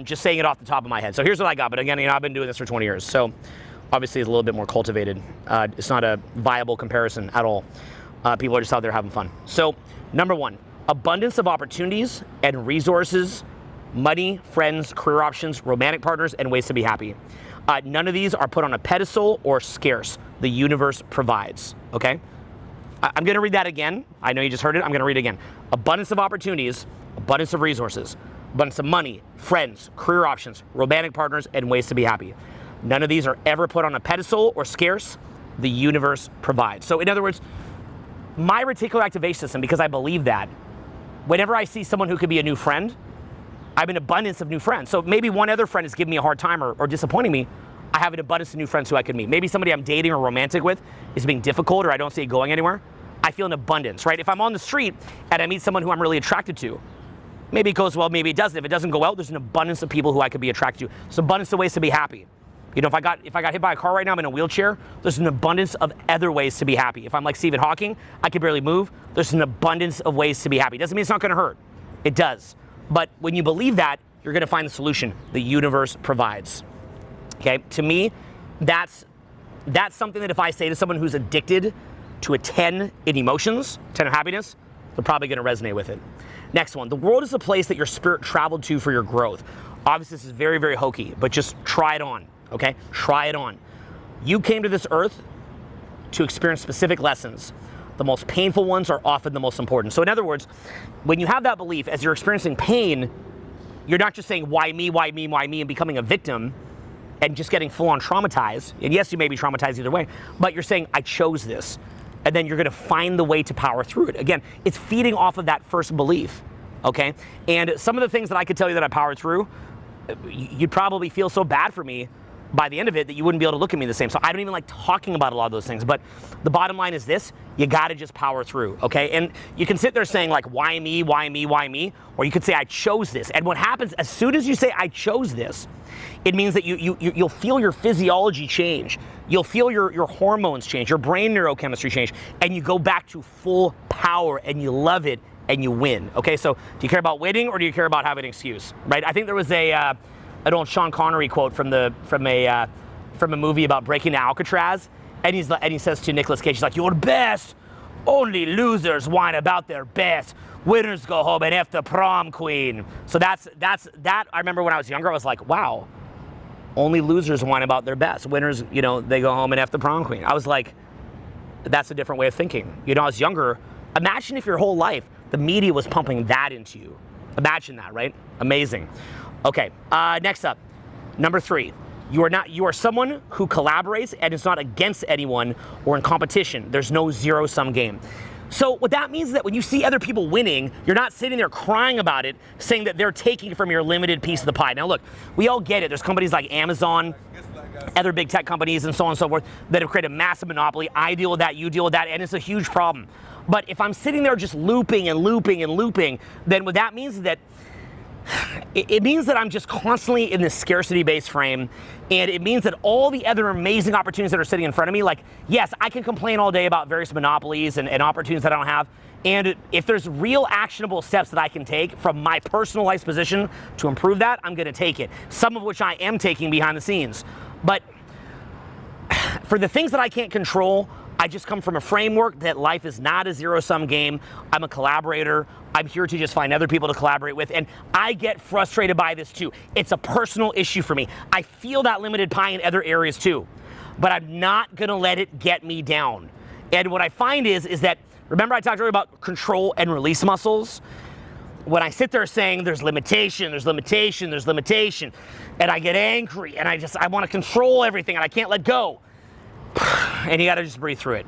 just saying it off the top of my head. So here's what I got. But again, I've been doing this for 20 years. So obviously it's a little bit more cultivated. It's not a viable comparison at all. People are just out there having fun. So number one, abundance of opportunities and resources, money, friends, career options, romantic partners, and ways to be happy. None of these are put on a pedestal or scarce. The universe provides, okay? I'm gonna read that again. I know you just heard it, I'm gonna read it again. Abundance of opportunities, abundance of resources, abundance of money, friends, career options, romantic partners, and ways to be happy. None of these are ever put on a pedestal or scarce. The universe provides. So in other words, my reticular activation system, because I believe that, whenever I see someone who could be a new friend, I have an abundance of new friends. So maybe one other friend is giving me a hard time or disappointing me. I have an abundance of new friends who I could meet. Maybe somebody I'm dating or romantic with is being difficult or I don't see it going anywhere. I feel an abundance, right? If I'm on the street and I meet someone who I'm really attracted to, maybe it goes well, maybe it doesn't. If it doesn't go well, there's an abundance of people who I could be attracted to. There's abundance of ways to be happy. You know, if I got hit by a car right now, I'm in a wheelchair, there's an abundance of other ways to be happy. If I'm like Stephen Hawking, I could barely move, there's an abundance of ways to be happy. Doesn't mean it's not gonna hurt. It does. But when you believe that, you're gonna find the solution. The universe provides. Okay, to me, that's something that if I say to someone who's addicted to a 10 in emotions, 10 in happiness, they're probably gonna resonate with it. Next one, the world is a place that your spirit traveled to for your growth. Obviously, this is very, very hokey, but just try it on, okay? Try it on. You came to this earth to experience specific lessons. the most painful ones are often the most important. So in other words, when you have that belief, as you're experiencing pain, you're not just saying, why me, why me, why me, and becoming a victim and just getting full on traumatized. And yes, you may be traumatized either way, but you're saying, I chose this. And then you're gonna find the way to power through it. Again, it's feeding off of that first belief, okay? And some of the things that I could tell you that I powered through, you'd probably feel so bad for me by the end of it that you wouldn't be able to look at me the same. So I don't even like talking about a lot of those things. But the bottom line is this, you gotta just power through, okay? And you can sit there saying like, why me, why me, why me? Or you could say, I chose this. And what happens, as soon as you say, I chose this, it means that you'll feel your physiology change. You'll feel your hormones change, your brain neurochemistry change, and you go back to full power and you love it and you win, okay? So do you care about winning or do you care about having an excuse, right? I think there was an old Sean Connery quote from a movie about breaking into Alcatraz, and he says to Nicolas Cage, he's like, you're the best. Only losers whine about their best. Winners go home and F the prom queen. So that's I remember when I was younger, I was like, wow, only losers whine about their best. Winners, they go home and F the prom queen. I was like, that's a different way of thinking. I was younger. Imagine if your whole life the media was pumping that into you. Imagine that, right? Amazing. Okay, next up, number 3. You are someone who collaborates and is not against anyone or in competition. There's no zero-sum game. So what that means is that when you see other people winning, you're not sitting there crying about it, saying that they're taking from your limited piece of the pie. Now look, we all get it. There's companies like Amazon, other big tech companies and so on and so forth that have created a massive monopoly. I deal with that, you deal with that, and it's a huge problem. But if I'm sitting there just looping and looping and looping, then what that means is that it means that I'm just constantly in this scarcity-based frame, and it means that all the other amazing opportunities that are sitting in front of me, like, yes, I can complain all day about various monopolies and opportunities that I don't have, and if there's real actionable steps that I can take from my personalized position to improve that, I'm gonna take it. Some of which I am taking behind the scenes. But for the things that I can't control, I just come from a framework that life is not a zero-sum game. I'm a collaborator. I'm here to just find other people to collaborate with, and I get frustrated by this too. It's a personal issue for me. I feel that limited pie in other areas too, but I'm not gonna let it get me down. And what I find is that, remember I talked earlier about control and release muscles? When I sit there saying there's limitation, there's limitation, there's limitation, and I get angry, and I wanna control everything, and I can't let go. And you gotta just breathe through it.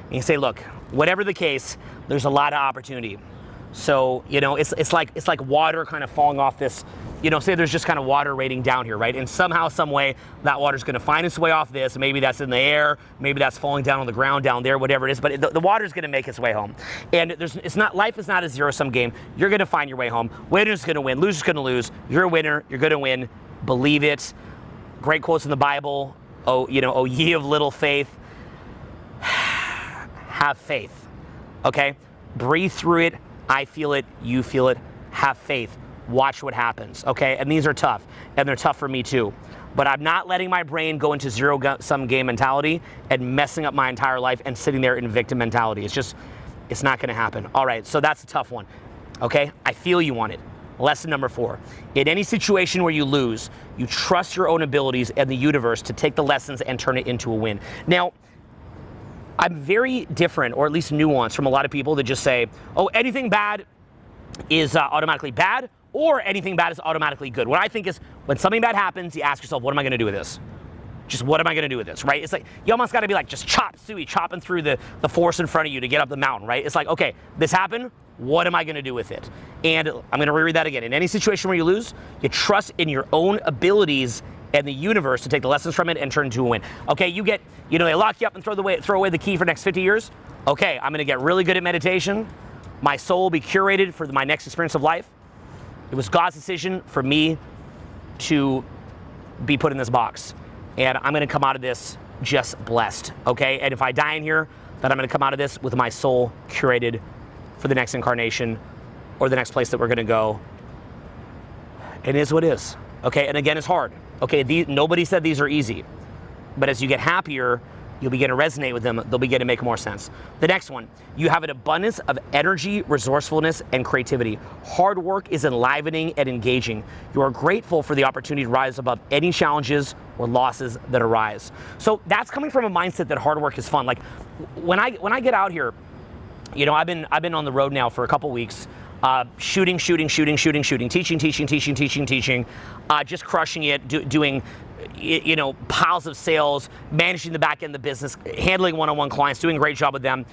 And you say, look, whatever the case, there's a lot of opportunity. So, it's like water kind of falling off this, say there's just kind of water raining down here, right? And somehow, some way, that water's gonna find its way off this. Maybe that's in the air, maybe that's falling down on the ground down there, whatever it is, but the water's gonna make its way home. And life is not a zero-sum game. You're gonna find your way home. Winner's gonna win, loser's gonna lose. You're a winner, you're gonna win. Believe it. Great quotes in the Bible. Oh, ye of little faith. Have faith, okay? Breathe through it. I feel it, you feel it. Have faith. Watch what happens, okay? And these are tough, and they're tough for me too. But I'm not letting my brain go into zero-sum game mentality and messing up my entire life and sitting there in victim mentality. It's not gonna happen. All right, so that's a tough one, okay? I feel you on it. Lesson number 4, in any situation where you lose, you trust your own abilities and the universe to take the lessons and turn it into a win. Now, I'm very different, or at least nuanced, from a lot of people that just say, oh, anything bad is automatically bad, or anything bad is automatically good. What I think is, when something bad happens, you ask yourself, what am I gonna do with this? Just what am I gonna do with this, right? It's like, you almost gotta be like, just chopping through the forest in front of you to get up the mountain, right? It's like, okay, this happened, what am I gonna do with it? And I'm gonna reread that again. In any situation where you lose, you trust in your own abilities and the universe to take the lessons from it and turn it into a win. Okay, they lock you up and throw away the key for the next 50 years. Okay, I'm gonna get really good at meditation. My soul will be curated for my next experience of life. It was God's decision for me to be put in this box. And I'm gonna come out of this just blessed, okay? And if I die in here, then I'm gonna come out of this with my soul curated for the next incarnation or the next place that we're gonna go. It is what it is, okay? And again, it's hard. Okay, nobody said these are easy, but as you get happier, you'll begin to resonate with them, they'll begin to make more sense. The next one, you have an abundance of energy, resourcefulness, and creativity. Hard work is enlivening and engaging. You are grateful for the opportunity to rise above any challenges or losses that arise. So that's coming from a mindset that hard work is fun. Like, when I get out here, You know, I've been on the road now for a couple weeks, shooting, teaching, just crushing it, doing, you know, piles of sales, managing the back end of the business, handling one-on-one clients, doing a great job with them.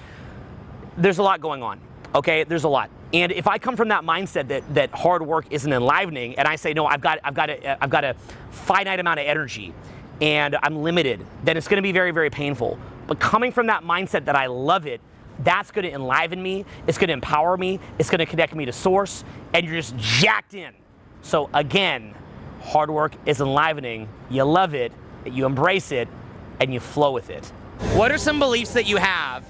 There's a lot going on. Okay, there's a lot. And if I come from that mindset that hard work isn't enlivening, and I say no, I've got a finite amount of energy, and I'm limited, then it's going to be very, very painful. But coming from that mindset that I love it, that's going to enliven me. It's going to empower me. It's going to connect me to source, and you're just jacked in. So again, hard work is enlivening. You love it, you embrace it, and you flow with it. What are some beliefs that you have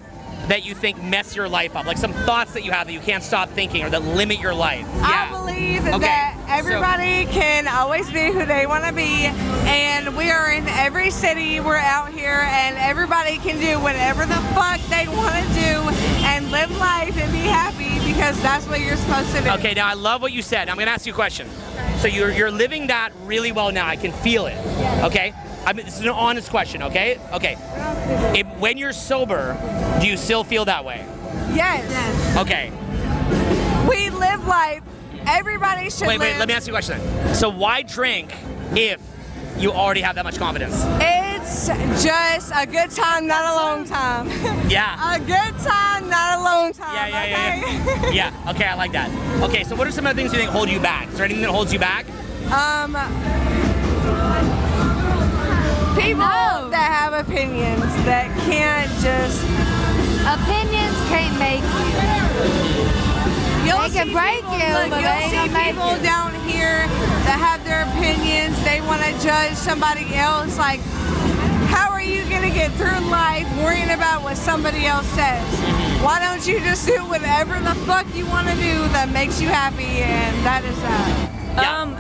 that you think mess your life up? Like some thoughts that you have that you can't stop thinking or that limit your life? I believe that everybody can always be who they want to be, and we are in every city, we're out here, and everybody can do whatever the fuck they want to do and live life and be happy, because that's what you're supposed to do. Okay, now I love what you said. I'm going to ask you a question. So you're living that really well now. I can feel it. Okay? I mean, this is an honest question, okay? Okay. When you're sober, do you still feel that way? Yes. Okay. We live life. Everybody should live. Wait, let me ask you a question then. So why drink if you already have that much confidence? It's just a good time, not a long time. Yeah. A good time, not a long time. Yeah. Yeah, okay, I like that. Okay, so what are some of the things you think hold you back? Is there anything that holds you back? People that have opinions that can't just... Opinions can't make you. They can break you, but they ain't gonna make you. You'll see people down here that have their opinions. They want to judge somebody else. Like, how are you going to get through life worrying about what somebody else says? Why don't you just do whatever the fuck you want to do that makes you happy, and that is that.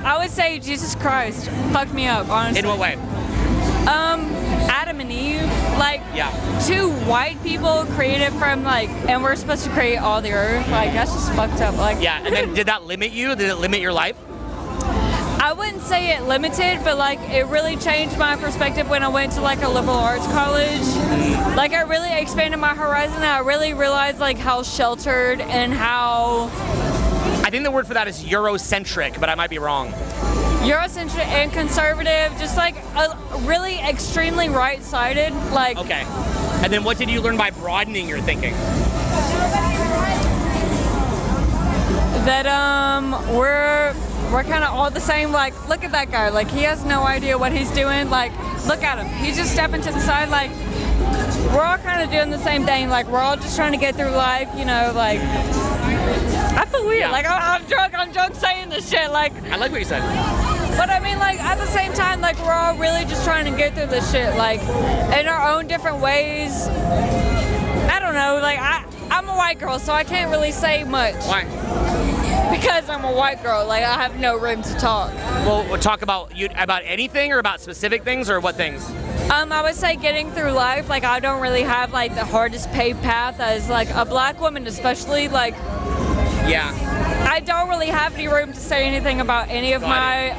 I would say Jesus Christ fucked me up, honestly. In what way? Adam and Eve, like, two white people created from, like, and we're supposed to create all the earth. Like, that's just fucked up. Like, yeah, and then did that limit you? Did it limit your life? I wouldn't say it limited, but, like, it really changed my perspective when I went to, like, a liberal arts college. Like, I really expanded my horizon, and I really realized, like, how sheltered and how... I think the word for that is Eurocentric, but I might be wrong. Eurocentric and conservative, just like really extremely right-sided, like. Okay. And then what did you learn by broadening your thinking? That we're kind of all the same. Like, look at that guy. Like, he has no idea what he's doing. Like, look at him. He's just stepping to the side. Like, we're all kind of doing the same thing. Like, we're all just trying to get through life. You know, like. I feel weird. Yeah. Like, I'm drunk saying this shit. Like. I like what you said. But I mean, like, at the same time, like, we're all really just trying to get through this shit, like, in our own different ways. I don't know, like, I'm a white girl, so I can't really say much. Why? Because I'm a white girl, like, I have no room to talk. Well, we'll talk about anything, or about specific things, or what things? I would say getting through life, like, I don't really have, like, the hardest paved path as, like, a black woman especially, like... Yeah. I don't really have any room to say anything about any of my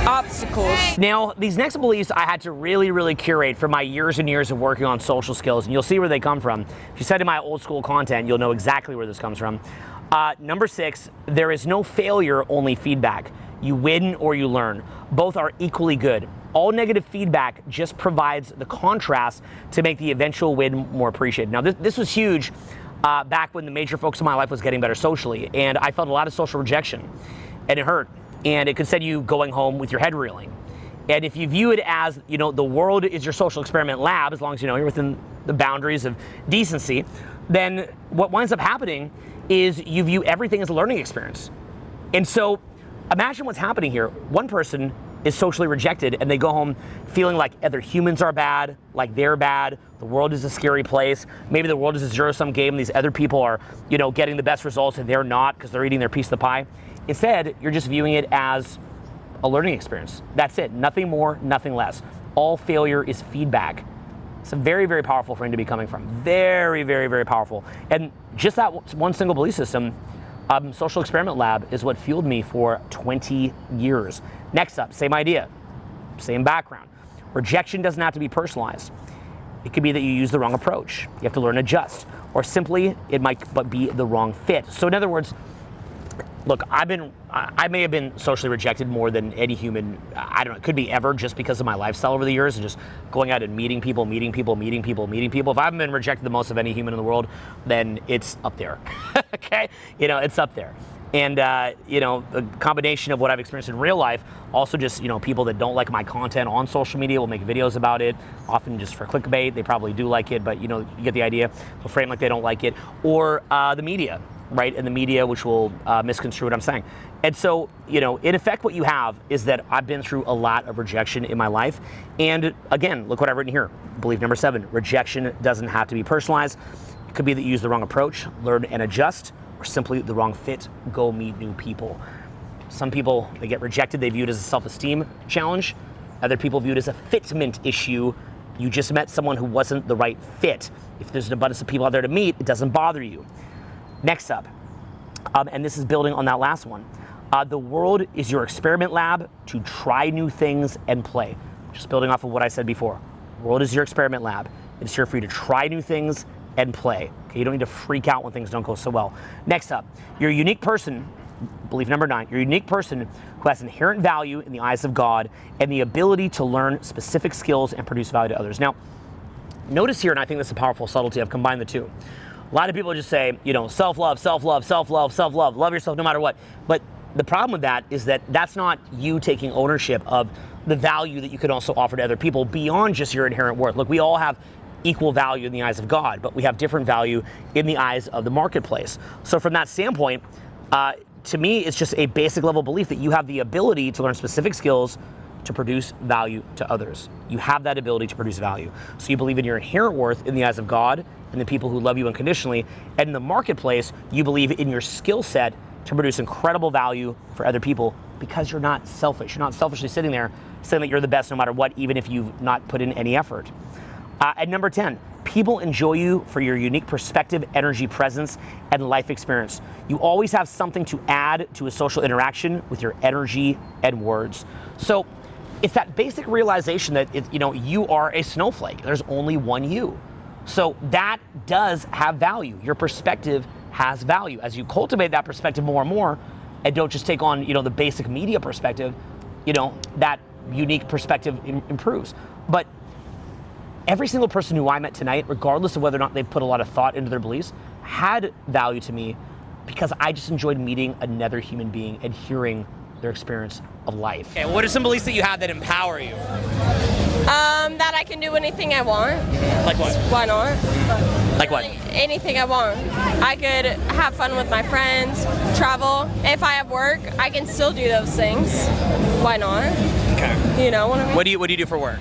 obstacles. Now, these next beliefs I had to really, really curate from my years and years of working on social skills, and you'll see where they come from. If you study my old school content, you'll know exactly where this comes from. Number 6, there is no failure, only feedback. You win or you learn. Both are equally good. All negative feedback just provides the contrast to make the eventual win more appreciated. Now, this was huge. Back when the major focus of my life was getting better socially, and I felt a lot of social rejection, and it hurt, and it could send you going home with your head reeling. And if you view it as, you know, the world is your social experiment lab, as long as you know you're within the boundaries of decency, then what winds up happening is you view everything as a learning experience. And so imagine what's happening here. One person is socially rejected, and they go home feeling like other humans are bad, like they're bad, the world is a scary place, maybe the world is a zero-sum game, and these other people are, you know, getting the best results and they're not because they're eating their piece of the pie. Instead, you're just viewing it as a learning experience. That's it, nothing more, nothing less. All failure is feedback. It's a very, very powerful frame to be coming from. Very, very, very powerful. And just that one single belief system, Social Experiment Lab, is what fueled me for 20 years. Next up, same idea, same background. Rejection doesn't have to be personalized. It could be that you use the wrong approach. You have to learn to adjust. Or simply, it might but be the wrong fit. So in other words, look, I may have been socially rejected more than any human, I don't know, it could be ever, just because of my lifestyle over the years and just going out and meeting people. If I haven't been rejected the most of any human in the world, then it's up there, okay? You know, it's up there. And, you know, the combination of what I've experienced in real life, also just, you know, people that don't like my content on social media will make videos about it, often just for clickbait. They probably do like it, but, you know, you get the idea. They'll frame like they don't like it. Or the media. Right, and the media, which will misconstrue what I'm saying. And so, you know, in effect, what you have is that I've been through a lot of rejection in my life. And again, look what I've written here. Belief number 7, rejection doesn't have to be personalized. It could be that you use the wrong approach, learn and adjust, or simply the wrong fit, go meet new people. Some people, they get rejected, they view it as a self-esteem challenge. Other people view it as a fitment issue. You just met someone who wasn't the right fit. If there's an abundance of people out there to meet, it doesn't bother you. Next up, and this is building on that last one, the world is your experiment lab to try new things and play. Just building off of what I said before. The world is your experiment lab. It's here for you to try new things and play. Okay, you don't need to freak out when things don't go so well. Next up, you're a unique person, belief number 9, you're a unique person who has inherent value in the eyes of God and the ability to learn specific skills and produce value to others. Now, notice here, and I think this is a powerful subtlety, I've combined the two. A lot of people just say, you know, self-love, self-love, self-love, self-love, love yourself no matter what. But the problem with that is that that's not you taking ownership of the value that you can also offer to other people beyond just your inherent worth. Look, we all have equal value in the eyes of God, but we have different value in the eyes of the marketplace. So from that standpoint, to me, it's just a basic level belief that you have the ability to learn specific skills to produce value to others. You have that ability to produce value. So you believe in your inherent worth in the eyes of God and the people who love you unconditionally. And in the marketplace, you believe in your skill set to produce incredible value for other people because you're not selfish. You're not selfishly sitting there saying that you're the best no matter what, even if you've not put in any effort. And number 10, people enjoy you for your unique perspective, energy, presence, and life experience. You always have something to add to a social interaction with your energy and words. So it's that basic realization that you are a snowflake. There's only one you. So that does have value. Your perspective has value. As you cultivate that perspective more and more, and don't just take on the basic media perspective, that unique perspective improves. But every single person who I met tonight, regardless of whether or not they put a lot of thought into their beliefs, had value to me because I just enjoyed meeting another human being and hearing their experience of life. Okay, what are some beliefs that you have that empower you? That I can do anything I want. Like what? Why not? Like what? Anything I want. I could have fun with my friends, travel. If I have work, I can still do those things. Why not? Okay. You know what I mean? What do you do for work?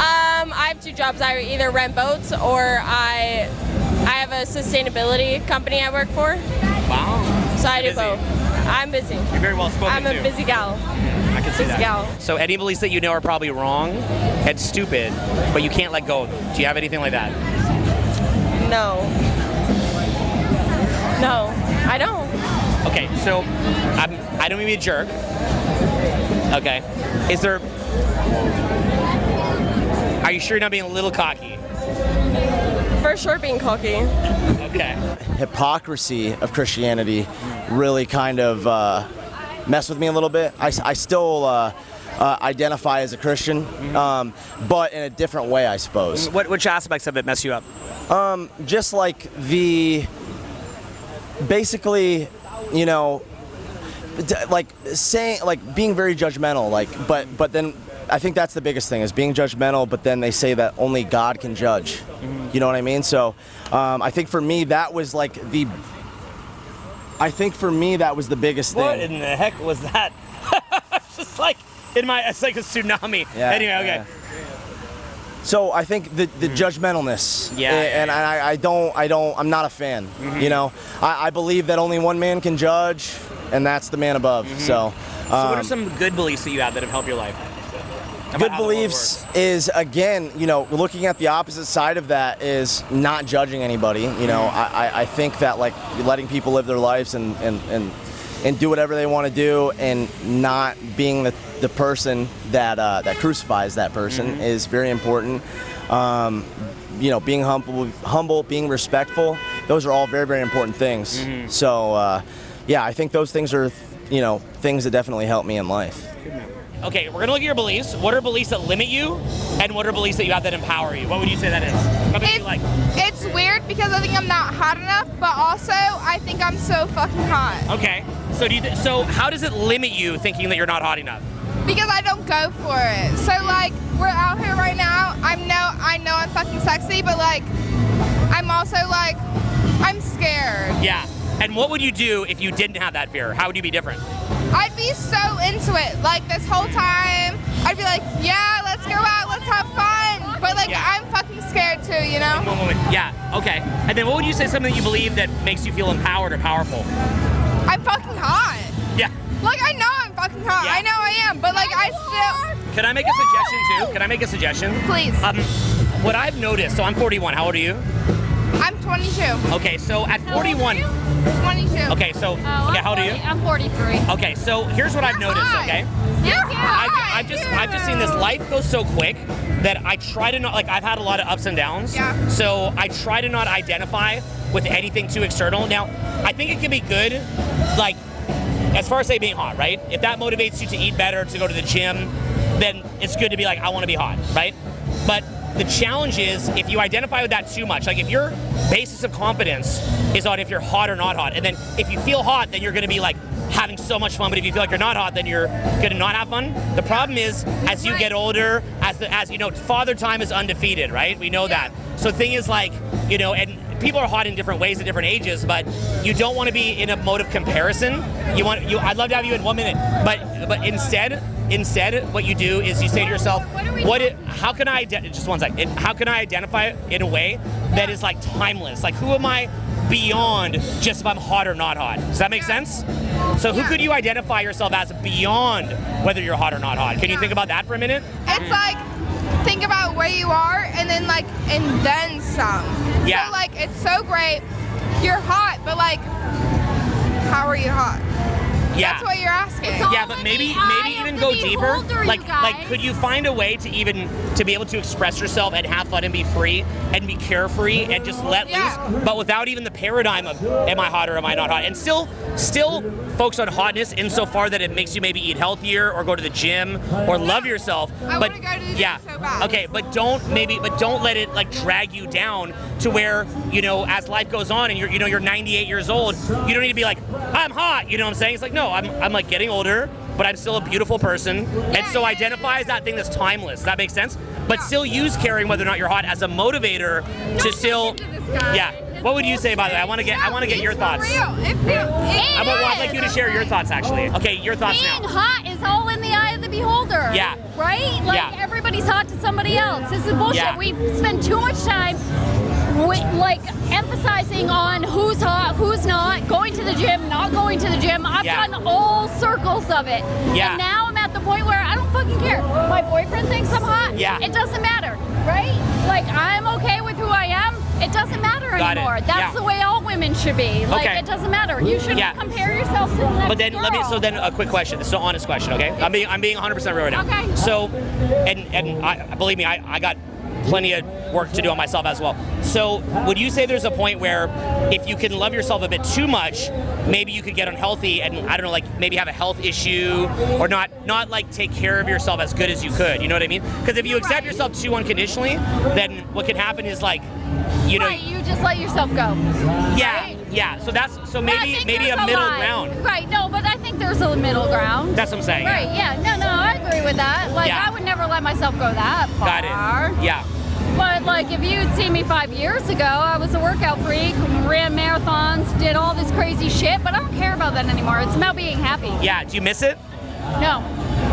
I have 2 jobs. I either rent boats or I have a sustainability company I work for. Wow. So I do both. I'm busy. You're very well spoken. I'm a busy gal. I can see busy that. gal. So any beliefs that you know are probably wrong and stupid, but you can't let go of them. Do you have anything like that? No. No, I don't. Okay, so I don't mean to be a jerk. Okay. Are you sure you're not being a little cocky? For sure being cocky. Okay. Hypocrisy of Christianity really kind of messed with me a little bit. I still identify as a Christian, but in a different way, I suppose. Which aspects of it mess you up? Just like basically, like saying, like being very judgmental, but then I think that's the biggest thing is being judgmental, but then they say that only God can judge. Mm-hmm. You know what I mean? So I think for me that was the biggest thing. What in the heck was that? It's just like it's like a tsunami. Yeah, anyway, okay. Yeah. So I think the judgmentalness, and I'm not a fan. Mm-hmm. I believe that only one man can judge, and that's the man above. Mm-hmm. So what are some good beliefs that you have that have helped your life? Good beliefs is, again, looking at the opposite side of that is not judging anybody. I think that letting people live their lives and do whatever they want to do, and not being the person that crucifies that person is very important. Being humble, being respectful, those are all very, very important things. So, I think those things are, things that definitely help me in life. Okay, we're gonna look at your beliefs. What are beliefs that limit you, and what are beliefs that you have that empower you? What would you say that is? It's weird because I think I'm not hot enough, but also I think I'm so fucking hot. Okay, so so how does it limit you thinking that you're not hot enough? Because I don't go for it. So like, we're out here right now. I know I'm fucking sexy, but like, I'm also like, I'm scared. Yeah. And what would you do if you didn't have that fear? How would you be different? I'd be so into it. Like this whole time, I'd be like, yeah, let's go out, let's have fun. But like, I'm fucking scared too, you know? Yeah, okay. And then what would you say something that you believe that makes you feel empowered or powerful? I'm fucking hot. Yeah. Like, I know I'm fucking hot. Yeah. I know I am, but like, I still... Can I make a suggestion too? Can I make a suggestion? Please. What I've noticed, so I'm 41, how old are you? I'm 22. Okay, so at 41... 22. Okay, so, how old are you? I'm 43. Okay, so here's what I've noticed, okay? I've just seen this life go so quick that I try to not, like, I've had a lot of ups and downs. Yeah. So I try to not identify with anything too external. Now, I think it can be good, like, as far as say being hot, right? If that motivates you to eat better, to go to the gym, then it's good to be like, I want to be hot, right? But the challenge is if you identify with that too much, like if your basis of confidence is on if you're hot or not hot, and then if you feel hot, then you're going to be like having so much fun, but if you feel like you're not hot, then you're going to not have fun. The problem is, as you get older, as you know, father time is undefeated, right? We know that. So the thing is like, and people are hot in different ways at different ages, but you don't want to be in a mode of comparison. I'd love to have you in 1 minute, but instead, what you do is you say to yourself, how can I identify in a way that is like timeless? Like, who am I beyond just if I'm hot or not hot? Does that make sense? So who could you identify yourself as beyond whether you're hot or not hot? Can you think about that for a minute? It's like, think about where you are and then some. Yeah. So like, it's so great, you're hot, but like, how are you hot? Yeah. That's what you're asking. Yeah, but maybe even go deeper. Like could you find a way to be able to express yourself and have fun and be free and be carefree and just let loose, but without even the paradigm of am I hot or am I not hot? And still focus on hotness insofar that it makes you maybe eat healthier or go to the gym or love yourself. I want to go to the gym so bad. Okay, but don't let it like drag you down to where, as life goes on and you're 98 years old, you don't need to be like, I'm hot, you know what I'm saying? It's like, no, I'm like getting older, but I'm still a beautiful person. And so identify as that thing that's timeless. Does that make sense? But still use caring whether or not you're hot as a motivator to still, What would you say, by the way? I want to get your thoughts. I'd like you to share your thoughts, actually. Okay, your thoughts now. Being hot is all in the eye of the beholder. Yeah. Right? Like, everybody's hot to somebody else. This is bullshit. Yeah. We spend too much time emphasizing on who's hot, who's not, going to the gym, not going to the gym. I've done all circles of it. Yeah. And now I'm at the point where I don't fucking care. My boyfriend thinks I'm hot. Yeah. It doesn't matter, right? Like, I'm okay with who I am. It doesn't matter anymore. That's the way all women should be. Like, it doesn't matter. You shouldn't compare yourself to the next But then girl. so then a quick question. This is an honest question, okay? I'm being 100% real right now. Okay. So, and believe me, I got plenty of work to do on myself as well. So would you say there's a point where if you can love yourself a bit too much, maybe you could get unhealthy and, I don't know, like maybe have a health issue or not like take care of yourself as good as you could, you know what I mean? Because if you accept yourself too unconditionally, then what can happen is like, you just let yourself go. Yeah, right? yeah. So maybe a middle ground. Right, no, but I think there's a middle ground. That's what I'm saying. Right, yeah. No, I agree with that. Like, I would never let myself go that far. Got it. Yeah. But like, if you'd seen me 5 years ago, I was a workout freak, ran marathons, did all this crazy shit, but I don't care about that anymore. It's about being happy. Yeah, do you miss it? No.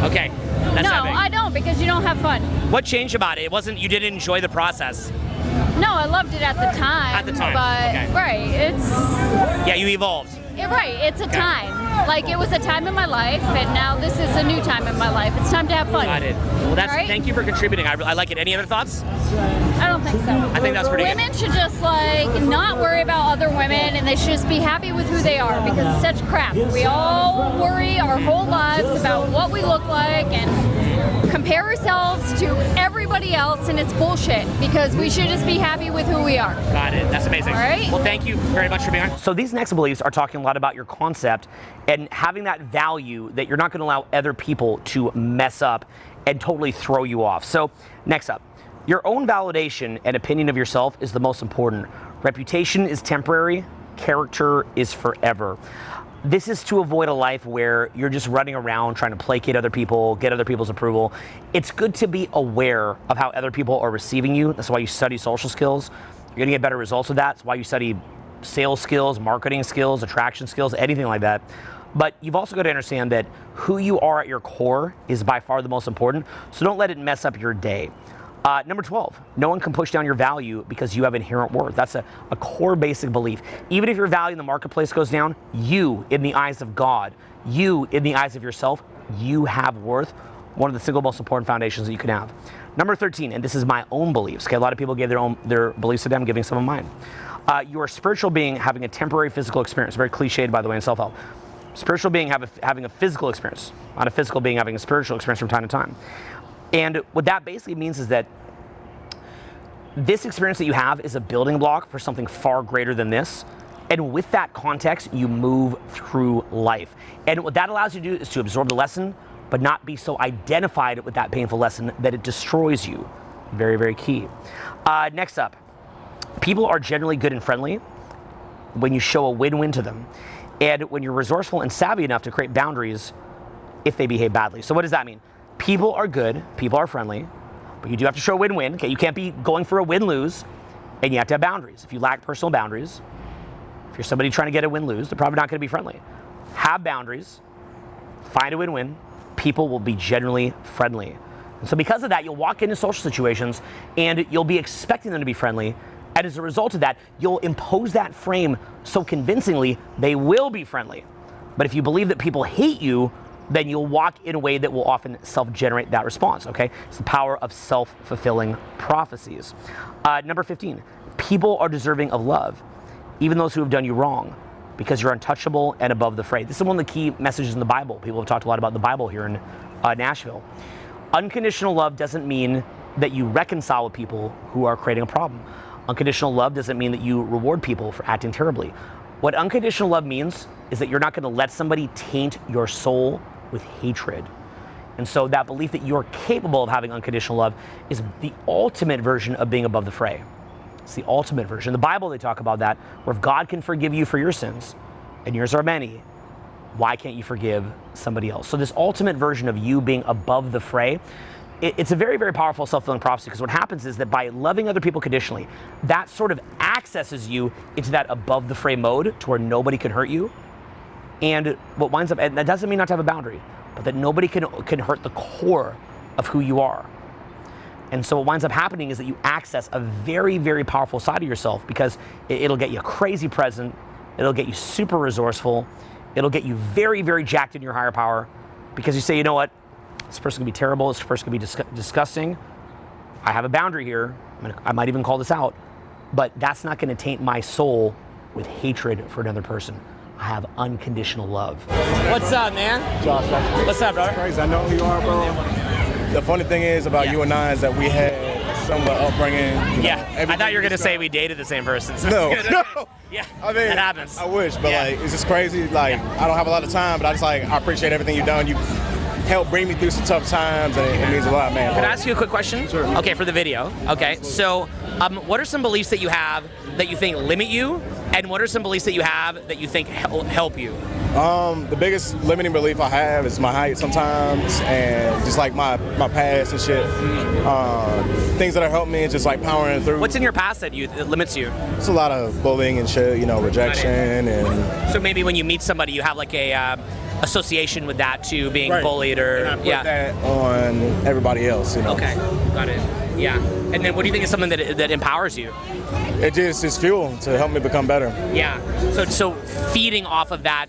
Okay. That's no, not big. I don't, because you don't have fun. What changed about it? You didn't enjoy the process. No, I loved it at the time. At the time, But, okay. right, it's... Yeah, you evolved. Right, it's a time. Like, it was a time in my life, and now this is a new time in my life. It's time to have fun. Got it. Well, Right? thank you for contributing. I like it. Any other thoughts? I don't think so. I think that's pretty good. Women should just, like, not worry about other women, and they should just be happy with who they are, because it's such crap. We all worry our whole lives about what we look like and compare ourselves to everybody else, and it's bullshit, because we should just be happy with who we are. Got it. That's amazing. All right. Well, thank you very much for being on. So these next beliefs are talking a lot about your concept and having that value that you're not going to allow other people to mess up and totally throw you off. So next up, your own validation and opinion of yourself is the most important. Reputation is temporary. Character is forever. This is to avoid a life where you're just running around trying to placate other people, get other people's approval. It's good to be aware of how other people are receiving you. That's why you study social skills. You're gonna get better results with that. That's why you study sales skills, marketing skills, attraction skills, anything like that. But you've also got to understand that who you are at your core is by far the most important. So don't let it mess up your day. Number 12, no one can push down your value because you have inherent worth. That's a core basic belief. Even if your value in the marketplace goes down, you, in the eyes of God, you, in the eyes of yourself, you have worth. One of the single most important foundations that you can have. Number 13, and this is my own beliefs. Okay, a lot of people gave their beliefs today. I'm giving some of mine. You are a spiritual being having a temporary physical experience. Very cliched, by the way, in self-help. Spiritual being having a physical experience, not a physical being having a spiritual experience from time to time. And what that basically means is that this experience that you have is a building block for something far greater than this. And with that context, you move through life. And what that allows you to do is to absorb the lesson, but not be so identified with that painful lesson that it destroys you. Very, very key. Next up, people are generally good and friendly when you show a win-win to them. And when you're resourceful and savvy enough to create boundaries if they behave badly. So what does that mean? People are good, people are friendly, but you do have to show a win-win. Okay, you can't be going for a win-lose, and you have to have boundaries. If you lack personal boundaries, if you're somebody trying to get a win-lose, they're probably not going to be friendly. Have boundaries, find a win-win, people will be generally friendly. And so because of that, you'll walk into social situations and you'll be expecting them to be friendly. And as a result of that, you'll impose that frame so convincingly they will be friendly. But if you believe that people hate you, then you'll walk in a way that will often self-generate that response, okay? It's the power of self-fulfilling prophecies. Number 15, people are deserving of love, even those who have done you wrong, because you're untouchable and above the fray. This is one of the key messages in the Bible. People have talked a lot about the Bible here in Nashville. Unconditional love doesn't mean that you reconcile with people who are creating a problem. Unconditional love doesn't mean that you reward people for acting terribly. What unconditional love means is that you're not going to let somebody taint your soul with hatred. And so that belief that you're capable of having unconditional love is the ultimate version of being above the fray. It's the ultimate version. In the Bible, they talk about that, where if God can forgive you for your sins, and yours are many, why can't you forgive somebody else? So this ultimate version of you being above the fray, it's a very, very powerful self-fulfilling prophecy, because what happens is that by loving other people conditionally, that sort of accesses you into that above the fray mode to where nobody can hurt you. And what winds up, and that doesn't mean not to have a boundary, but that nobody can hurt the core of who you are. And so what winds up happening is that you access a very, very powerful side of yourself, because it'll get you crazy present, it'll get you super resourceful, it'll get you very, very jacked in your higher power, because you say, you know what, this person can be terrible, this person can be disgusting, I have a boundary here, I might even call this out, but that's not going to taint my soul with hatred for another person. I have unconditional love. What's up, man? Josh. What's up, brother? Crazy. I know who you are, bro. The funny thing is about you and I is that we had similar upbringing. Yeah, I thought you were going to say we dated the same person. So no. Yeah, I mean, that happens. I wish, but like, it's just crazy. Like, I don't have a lot of time, but I appreciate everything you've done. You helped bring me through some tough times, and it means a lot, man. Can I ask you a quick question? Sure. Okay, for the video. Okay, so what are some beliefs that you have that you think limit you, and what are some beliefs that you have that you think help you? The biggest limiting belief I have is my height sometimes, and just like my past and shit. Things that have helped me is just like powering through. What's in your past that limits you? It's a lot of bullying and shit, rejection and. So maybe when you meet somebody, you have like a association with that too, being right. bullied or and I put that on everybody else, Okay, got it. Yeah. And then what do you think is something that empowers you? It just is fuel to help me become better. Yeah. So feeding off of that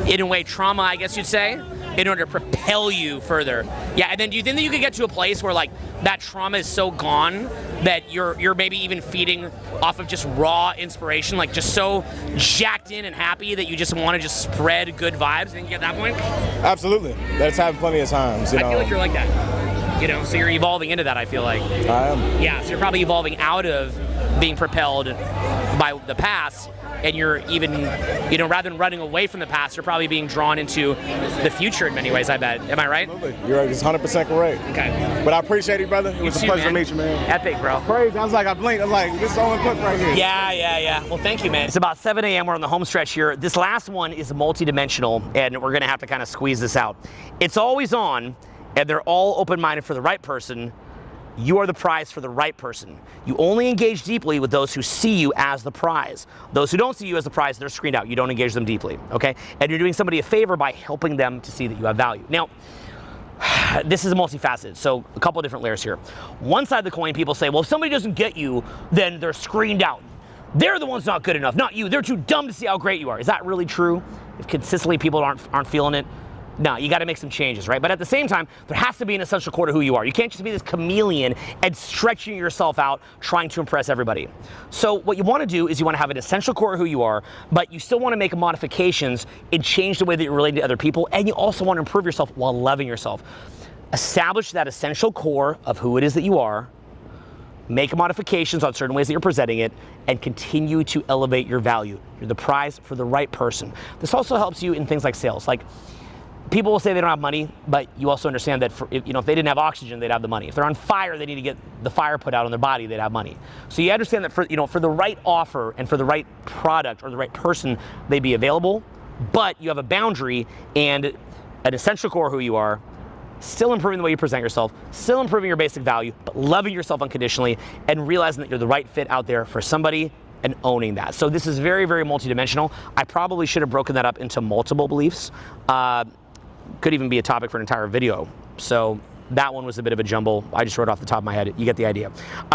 in a way, trauma, I guess you'd say, in order to propel you further. Yeah, and then do you think that you could get to a place where like that trauma is so gone that you're maybe even feeding off of just raw inspiration, like just so jacked in and happy that you just want to just spread good vibes? Think you get that point? Absolutely. That's happened plenty of times. I feel like you're like that. You know, so you're evolving into that, I feel like. I am. Yeah, so you're probably evolving out of being propelled by the past, and you're even, you know, rather than running away from the past, you're probably being drawn into the future in many ways, I bet. Am I right? Absolutely. You're 100% correct. Okay. But I appreciate it, brother. It was a pleasure to meet you, man. Epic, bro. Crazy. I was like, I blinked. I was like, this is Owen Cook right here. Yeah. Well, thank you, man. It's about 7 a.m. We're on the home stretch here. This last one is multi-dimensional, and we're going to have to kind of squeeze this out. It's always on, and they're all open-minded for the right person. You are the prize for the right person. You only engage deeply with those who see you as the prize. Those who don't see you as the prize, they're screened out. You don't engage them deeply, okay? And you're doing somebody a favor by helping them to see that you have value. Now, this is multifaceted, so a couple of different layers here. One side of the coin, people say, well, if somebody doesn't get you, then they're screened out. They're the ones not good enough, not you. They're too dumb to see how great you are. Is that really true? If consistently people aren't feeling it? No, you got to make some changes, right? But at the same time, there has to be an essential core to who you are. You can't just be this chameleon and stretching yourself out trying to impress everybody. So what you want to do is you want to have an essential core of who you are, but you still want to make modifications and change the way that you're relating to other people, and you also want to improve yourself while loving yourself. Establish that essential core of who it is that you are, make modifications on certain ways that you're presenting it, and continue to elevate your value. You're the prize for the right person. This also helps you in things like sales. Like, people will say they don't have money, but you also understand that if they didn't have oxygen, they'd have the money. If they're on fire, they need to get the fire put out on their body, they'd have money. So you understand that for the right offer and for the right product or the right person, they'd be available, but you have a boundary and an essential core of who you are, still improving the way you present yourself, still improving your basic value, but loving yourself unconditionally and realizing that you're the right fit out there for somebody and owning that. So this is very, very multidimensional. I probably should have broken that up into multiple beliefs. Could even be a topic for an entire video. So that one was a bit of a jumble. I just wrote off the top of my head. You get the idea.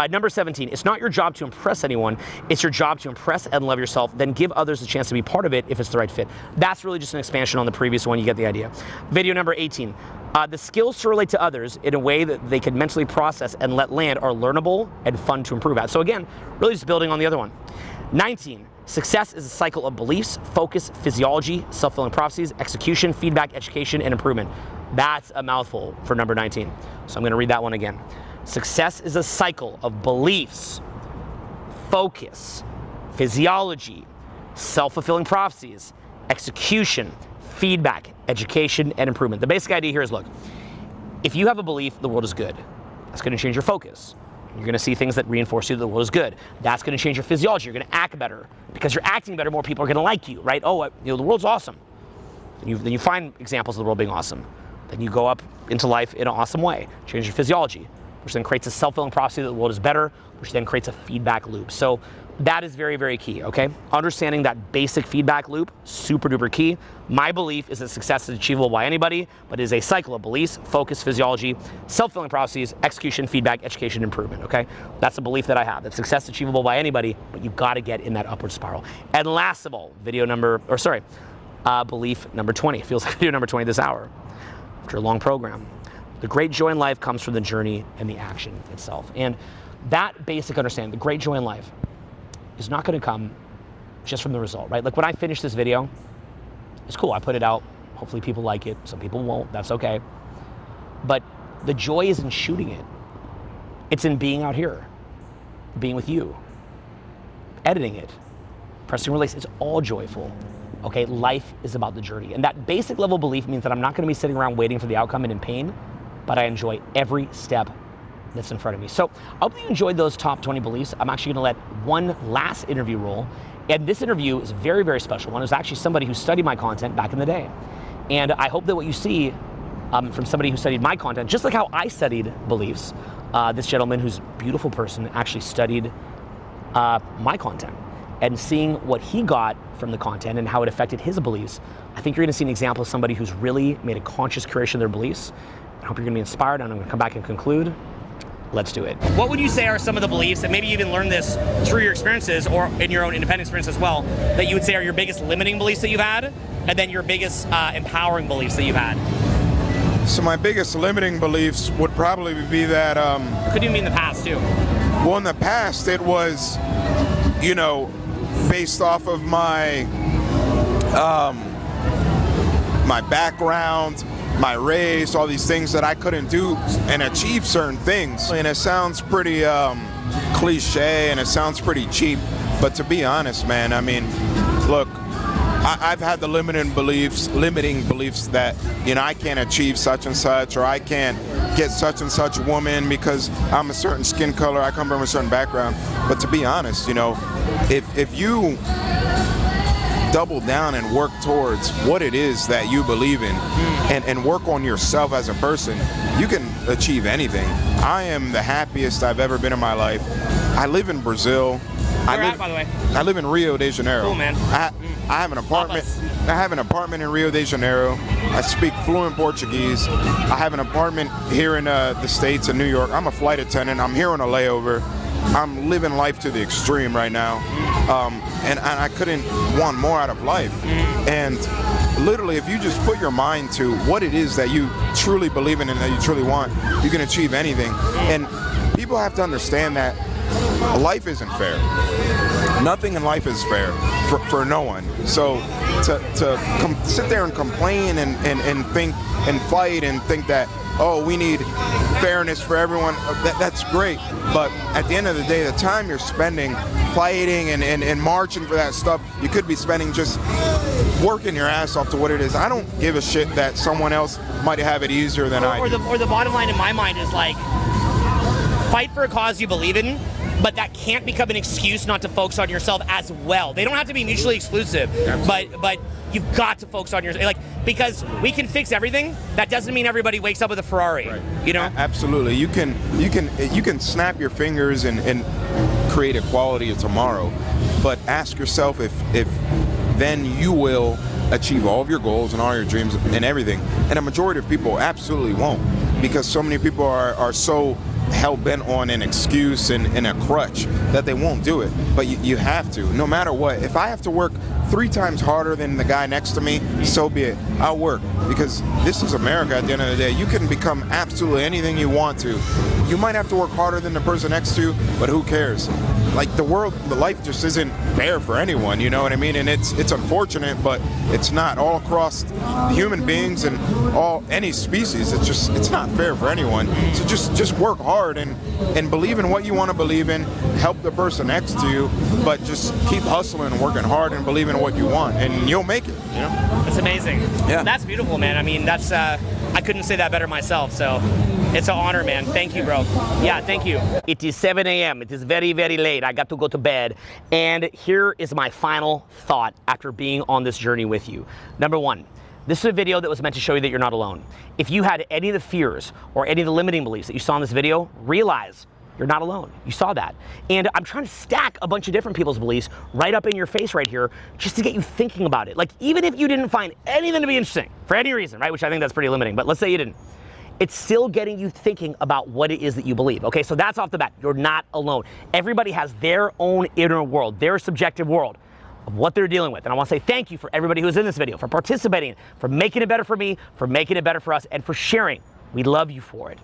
Number 17, it's not your job to impress anyone. It's your job to impress and love yourself, then give others a chance to be part of it if it's the right fit. That's really just an expansion on the previous one. You get the idea. Video number 18, the skills to relate to others in a way that they can mentally process and let land are learnable and fun to improve at. So again, really just building on the other one. 19, success is a cycle of beliefs, focus, physiology, self-fulfilling prophecies, execution, feedback, education, and improvement. That's a mouthful for number 19. So I'm going to read that one again. Success is a cycle of beliefs, focus, physiology, self-fulfilling prophecies, execution, feedback, education, and improvement. The basic idea here is, look, if you have a belief the world is good, that's going to change your focus. You're going to see things that reinforce you that the world is good. That's going to change your physiology. You're going to act better. Because you're acting better, more people are going to like you, right? Oh, the world's awesome. Then you find examples of the world being awesome. Then you go up into life in an awesome way. Change your physiology, which then creates a self-fulfilling prophecy that the world is better, which then creates a feedback loop. So that is very, very key, okay? Understanding that basic feedback loop, super duper key. My belief is that success is achievable by anybody, but it is a cycle of beliefs, focus, physiology, self-fulfilling prophecies, execution, feedback, education, improvement, okay? That's a belief that I have, that success is achievable by anybody, but you've got to get in that upward spiral. And last of all, belief number 20. Feels like video number 20 this hour, after a long program. The great joy in life comes from the journey and the action itself. And that basic understanding, the great joy in life, is not going to come just from the result, right? Like when I finish this video, it's cool. I put it out. Hopefully people like it. Some people won't. That's okay. But the joy is in shooting it. It's in being out here, being with you, editing it, pressing release. It's all joyful. Okay, life is about the journey. And that basic level belief means that I'm not going to be sitting around waiting for the outcome and in pain, but I enjoy every step that's in front of me. So I hope you enjoyed those top 20 beliefs. I'm actually going to let one last interview roll. And this interview is a very, very special one. It was actually somebody who studied my content back in the day. And I hope that what you see from somebody who studied my content, just like how I studied beliefs, this gentleman who's a beautiful person actually studied my content. And seeing what he got from the content and how it affected his beliefs, I think you're going to see an example of somebody who's really made a conscious curation of their beliefs. I hope you're going to be inspired, and I'm going to come back and conclude. let's do it. What would you say are some of the beliefs, and maybe you even learned this through your experiences or in your own independent experience as well, that you would say are your biggest limiting beliefs that you've had, and then your biggest empowering beliefs that you've had? So my biggest limiting beliefs would probably be that... Could you mean the past too? Well, in the past it was, you know, based off of my my background, my race, all these things that I couldn't do and achieve certain things. And it sounds pretty cliche and it sounds pretty cheap, but to be honest, man, I mean, look, I've had the limiting beliefs that, you know, I can't achieve such and such, or I can't get such and such woman because I'm a certain skin color, I come from a certain background. But to be honest, you know, if you double down and work towards what it is that you believe in and work on yourself as a person, you can achieve anything. I am the happiest I've ever been in my life. I live in Brazil. Where at, by the way? I live in Rio de Janeiro. Cool, man. I have an apartment. I have an apartment in Rio de Janeiro. I speak fluent Portuguese. I have an apartment here in the States in New York. I'm a flight attendant. I'm here on a layover. I'm living life to the extreme right now. And I couldn't want more out of life. And literally, if you just put your mind to what it is that you truly believe in and that you truly want, you can achieve anything. And people have to understand that life isn't fair. Nothing in life is fair for no one. So to sit there and complain and think and fight and think that, oh, we need fairness for everyone, that's great. But at the end of the day, the time you're spending fighting and marching for that stuff, you could be spending just working your ass off to what it is. I don't give a shit that someone else might have it easier than I do. Or the bottom line in my mind is like, fight for a cause you believe in, but that can't become an excuse not to focus on yourself as well. They don't have to be mutually exclusive, but you've got to focus on yourself. Like, because we can fix everything, that doesn't mean everybody wakes up with a Ferrari. Right. You know? Absolutely. You can snap your fingers and create equality of tomorrow, but ask yourself if then you will achieve all of your goals and all your dreams and everything. And a majority of people absolutely won't, because so many people are so hell-bent on an excuse and a crutch that they won't do it. But you have to, no matter what. If I have to work 3 times harder than the guy next to me, so be it. I'll work, because this is America at the end of the day. You can become absolutely anything you want to. You might have to work harder than the person next to you, but who cares? Like, the life just isn't fair for anyone, you know what I mean? And it's unfortunate, but it's not all across human beings and any species. It's not fair for anyone. So just work hard and believe in what you want to believe in. Help the person next to you, but just keep hustling and working hard and believe in what you want, and you'll make it, you know? That's amazing. Yeah. That's beautiful, man. I mean, that's I couldn't say that better myself, so it's an honor, man. Thank you, bro. Yeah, thank you. It is 7 a.m. It is very, very late. I got to go to bed. And here is my final thought after being on this journey with you. Number 1, this is a video that was meant to show you that you're not alone. If you had any of the fears or any of the limiting beliefs that you saw in this video, realize you're not alone. You saw that. And I'm trying to stack a bunch of different people's beliefs right up in your face right here just to get you thinking about it. Like, even if you didn't find anything to be interesting for any reason, right, which I think that's pretty limiting, but let's say you didn't, it's still getting you thinking about what it is that you believe. Okay, so that's off the bat. You're not alone. Everybody has their own inner world, their subjective world of what they're dealing with. And I want to say thank you for everybody who's in this video, for participating, for making it better for me, for making it better for us, and for sharing. We love you for it.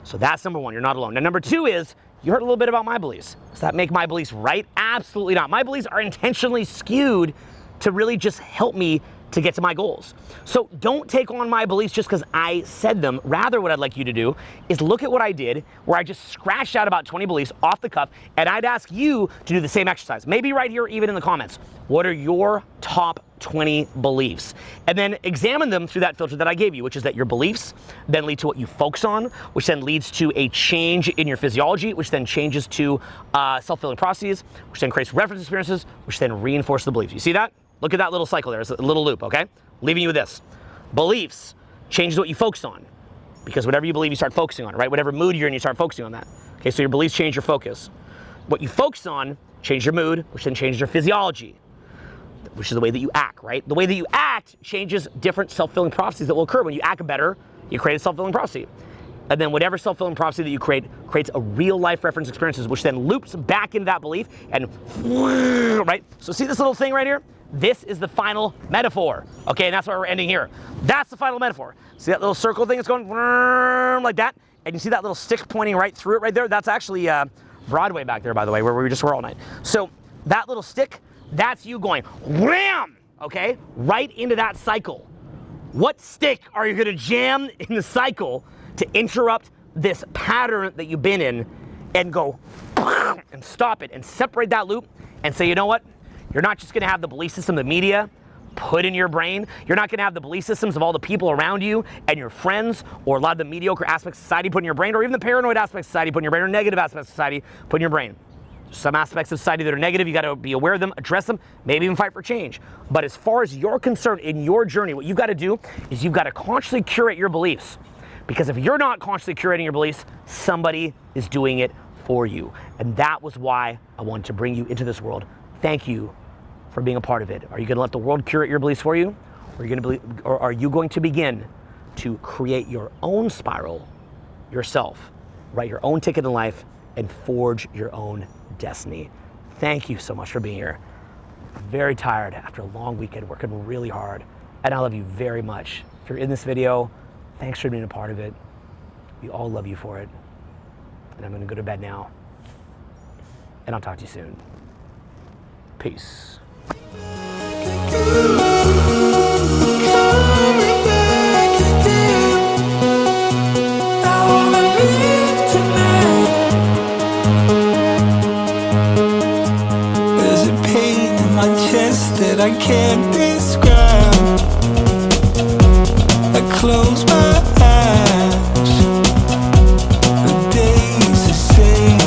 So that's number 1, you're not alone. Now, number 2 is, you heard a little bit about my beliefs. Does that make my beliefs right? Absolutely not. My beliefs are intentionally skewed to really just help me to get to my goals. So don't take on my beliefs just because I said them. Rather, what I'd like you to do is look at what I did, where I just scratched out about 20 beliefs off the cuff, and I'd ask you to do the same exercise. Maybe right here, even in the comments. What are your top 20 beliefs? And then examine them through that filter that I gave you, which is that your beliefs then lead to what you focus on, which then leads to a change in your physiology, which then changes to self-fulfilling prophecies, which then creates reference experiences, which then reinforce the beliefs. You see that? Look at that little cycle there. It's a little loop, okay? Leaving you with this. Beliefs changes what you focus on, because whatever you believe, you start focusing on it, right? Whatever mood you're in, you start focusing on that. Okay, so your beliefs change your focus. What you focus on changes your mood, which then changes your physiology, which is the way that you act, right? The way that you act changes different self-fulfilling prophecies that will occur. When you act better, you create a self-fulfilling prophecy. And then whatever self-fulfilling prophecy that you create creates a real life reference experiences, which then loops back into that belief and right? So see this little thing right here? This is the final metaphor. Okay, and that's why we're ending here. That's the final metaphor. See that little circle thing that's going like that? And you see that little stick pointing right through it right there? That's actually Broadway back there, by the way, where we just were all night. So that little stick, that's you going wham, okay? Right into that cycle. What stick are you gonna jam in the cycle to interrupt this pattern that you've been in and go and stop it and separate that loop and say, you know what? You're not just gonna have the belief system of the media put in your brain. You're not gonna have the belief systems of all the people around you and your friends or a lot of the mediocre aspects of society put in your brain, or even the paranoid aspects of society put in your brain, or negative aspects of society put in your brain. Some aspects of society that are negative, you gotta be aware of them, address them, maybe even fight for change. But as far as you're concerned in your journey, what you've gotta do is you've gotta consciously curate your beliefs. Because if you're not consciously curating your beliefs, somebody is doing it for you. And that was why I wanted to bring you into this world. Thank you for being a part of it. Are you gonna let the world curate your beliefs for you? Or are you going to begin to create your own spiral yourself, write your own ticket in life, and forge your own destiny? Thank you so much for being here. Very tired after a long weekend, working really hard, and I love you very much. If you're in this video, thanks for being a part of it. We all love you for it. And I'm gonna go to bed now. And I'll talk to you soon. Peace. There's a pain in my chest that I can't describe. I close my eyes, the day's the same.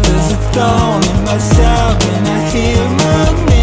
There's a thorn in my side when I hear my name.